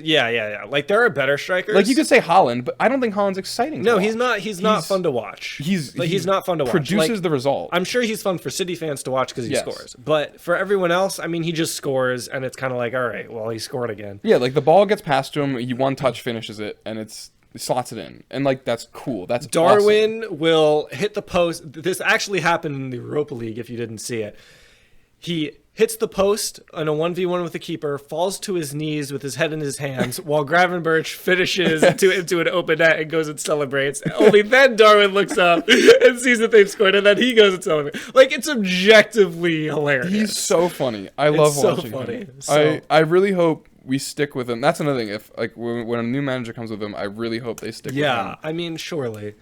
Speaker 3: like there are better strikers.
Speaker 2: Like you could say Haaland, but I don't think Haaland's exciting.
Speaker 3: No, he's not. He's not fun to watch. He's not fun to watch.
Speaker 2: Produces the result.
Speaker 3: I'm sure he's fun for City fans to watch because he scores. But for everyone else, I mean, he just scores, and it's kind of like, all right, well, he scored again.
Speaker 2: Yeah, like the ball gets past to him, he one touch finishes it, and he slots it in, and like that's cool. That's
Speaker 3: Darwin
Speaker 2: awesome.
Speaker 3: Will hit the post. This actually happened in the Europa League. If you didn't see it, he hits the post on a 1v1 with the keeper, falls to his knees with his head in his hands, while Gravenberch finishes into an open net and goes and celebrates. Only then Darwin looks up and sees that they've scored, and then he goes and celebrates. Like, it's objectively hilarious.
Speaker 2: He's so funny. I love watching him. I really hope we stick with him. That's another thing. If like when a new manager comes with him, I really hope they stick with him.
Speaker 3: Yeah, I mean, surely.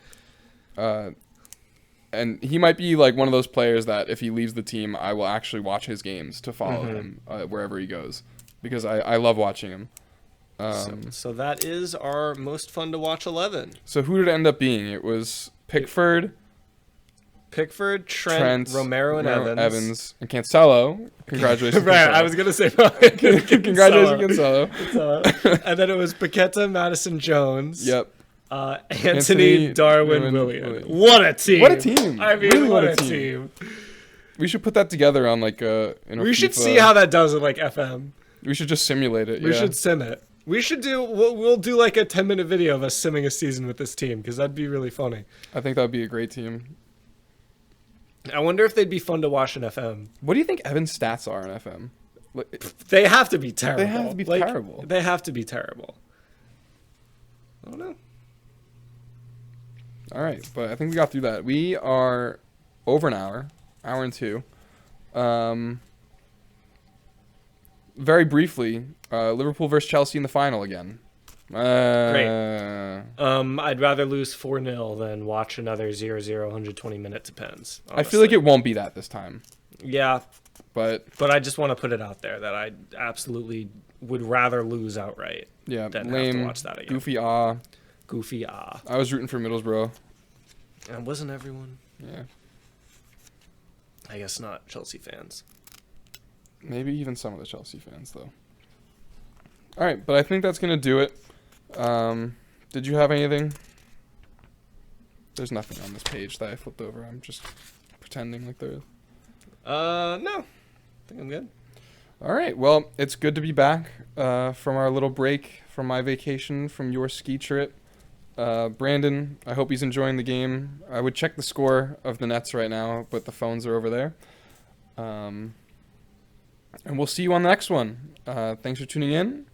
Speaker 2: And he might be like one of those players that if he leaves the team, I will actually watch his games to follow him wherever he goes, because I love watching him.
Speaker 3: So that is our most fun to watch 11.
Speaker 2: So who did it end up being? It was Pickford,
Speaker 3: Pickford, Trent, Romero, and Evans.
Speaker 2: And Cancelo. Congratulations.
Speaker 3: Right,
Speaker 2: Cancelo.
Speaker 3: I was gonna say
Speaker 2: Congratulations, Cancelo.
Speaker 3: And then it was Paqueta, Madison, Jones.
Speaker 2: Yep.
Speaker 3: Anthony, Darwin, Willian. What a team!
Speaker 2: What a team!
Speaker 3: I mean,
Speaker 2: really,
Speaker 3: what a team!
Speaker 2: We should put that together on like
Speaker 3: we should see how that does in like FM.
Speaker 2: We should just simulate it.
Speaker 3: We should sim it. We should do. We'll do like a 10-minute video of us simming a season with this team because that'd be really funny.
Speaker 2: I think that'd be a great team.
Speaker 3: I wonder if they'd be fun to watch in FM.
Speaker 2: What do you think Evan's stats are in FM?
Speaker 3: They have to be terrible.
Speaker 2: They have to be terrible.
Speaker 3: They have to be terrible. I don't know.
Speaker 2: All right, but I think we got through that. We are over an hour and 2. Very briefly, Liverpool versus Chelsea in the final again.
Speaker 3: Great. I'd rather lose 4-0 than watch another 0-0 120-minute depends. Honestly.
Speaker 2: I feel like it won't be that this time.
Speaker 3: Yeah.
Speaker 2: But
Speaker 3: I just want to put it out there that I absolutely would rather lose outright than have to watch that again.
Speaker 2: Goofy ah. I was rooting for Middlesbrough.
Speaker 3: And wasn't everyone?
Speaker 2: Yeah.
Speaker 3: I guess not Chelsea fans.
Speaker 2: Maybe even some of the Chelsea fans, though. All right, but I think that's going to do it. Did you have anything? There's nothing on this page that I flipped over. I'm just pretending like there is.
Speaker 3: No. I think I'm good.
Speaker 2: All right. Well, it's good to be back from our little break, from my vacation, from your ski trip. Brandon, I hope he's enjoying the game. I would check the score of the Nets right now, but the phones are over there. And we'll see you on the next one. Thanks for tuning in.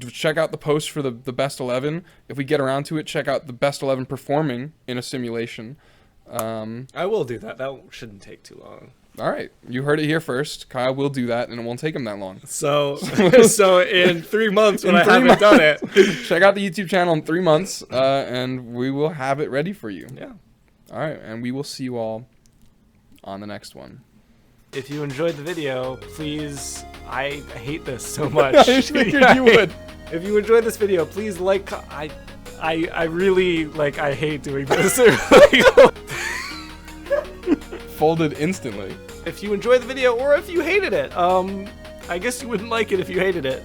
Speaker 2: Check out the post for the best 11. If we get around to it, check out the best 11 performing in a simulation.
Speaker 3: I will do that. That shouldn't take too long.
Speaker 2: All right. You heard it here first. Kyle will do that, and it won't take him that long.
Speaker 3: So in 3 months when I haven't done it.
Speaker 2: Check out the YouTube channel in 3 months, and we will have it ready for you.
Speaker 3: Yeah.
Speaker 2: All right. And we will see you all on the next one.
Speaker 3: If you enjoyed the video, please, I hate this so much.
Speaker 2: I figured you would.
Speaker 3: If you enjoyed this video, please like, I really, like, I hate doing this.
Speaker 2: Folded instantly.
Speaker 3: If you enjoyed the video, or if you hated it, I guess you wouldn't like it if you hated it.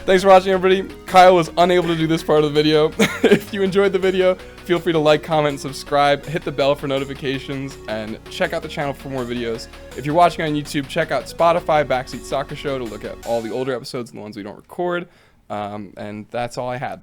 Speaker 2: Thanks for watching, everybody. Kyle was unable to do this part of the video. If you enjoyed the video, feel free to like, comment, subscribe, hit the bell for notifications, and check out the channel for more videos. If you're watching on YouTube, check out Spotify, Backseat Soccer Show to look at all the older episodes and the ones we don't record. And that's all I had.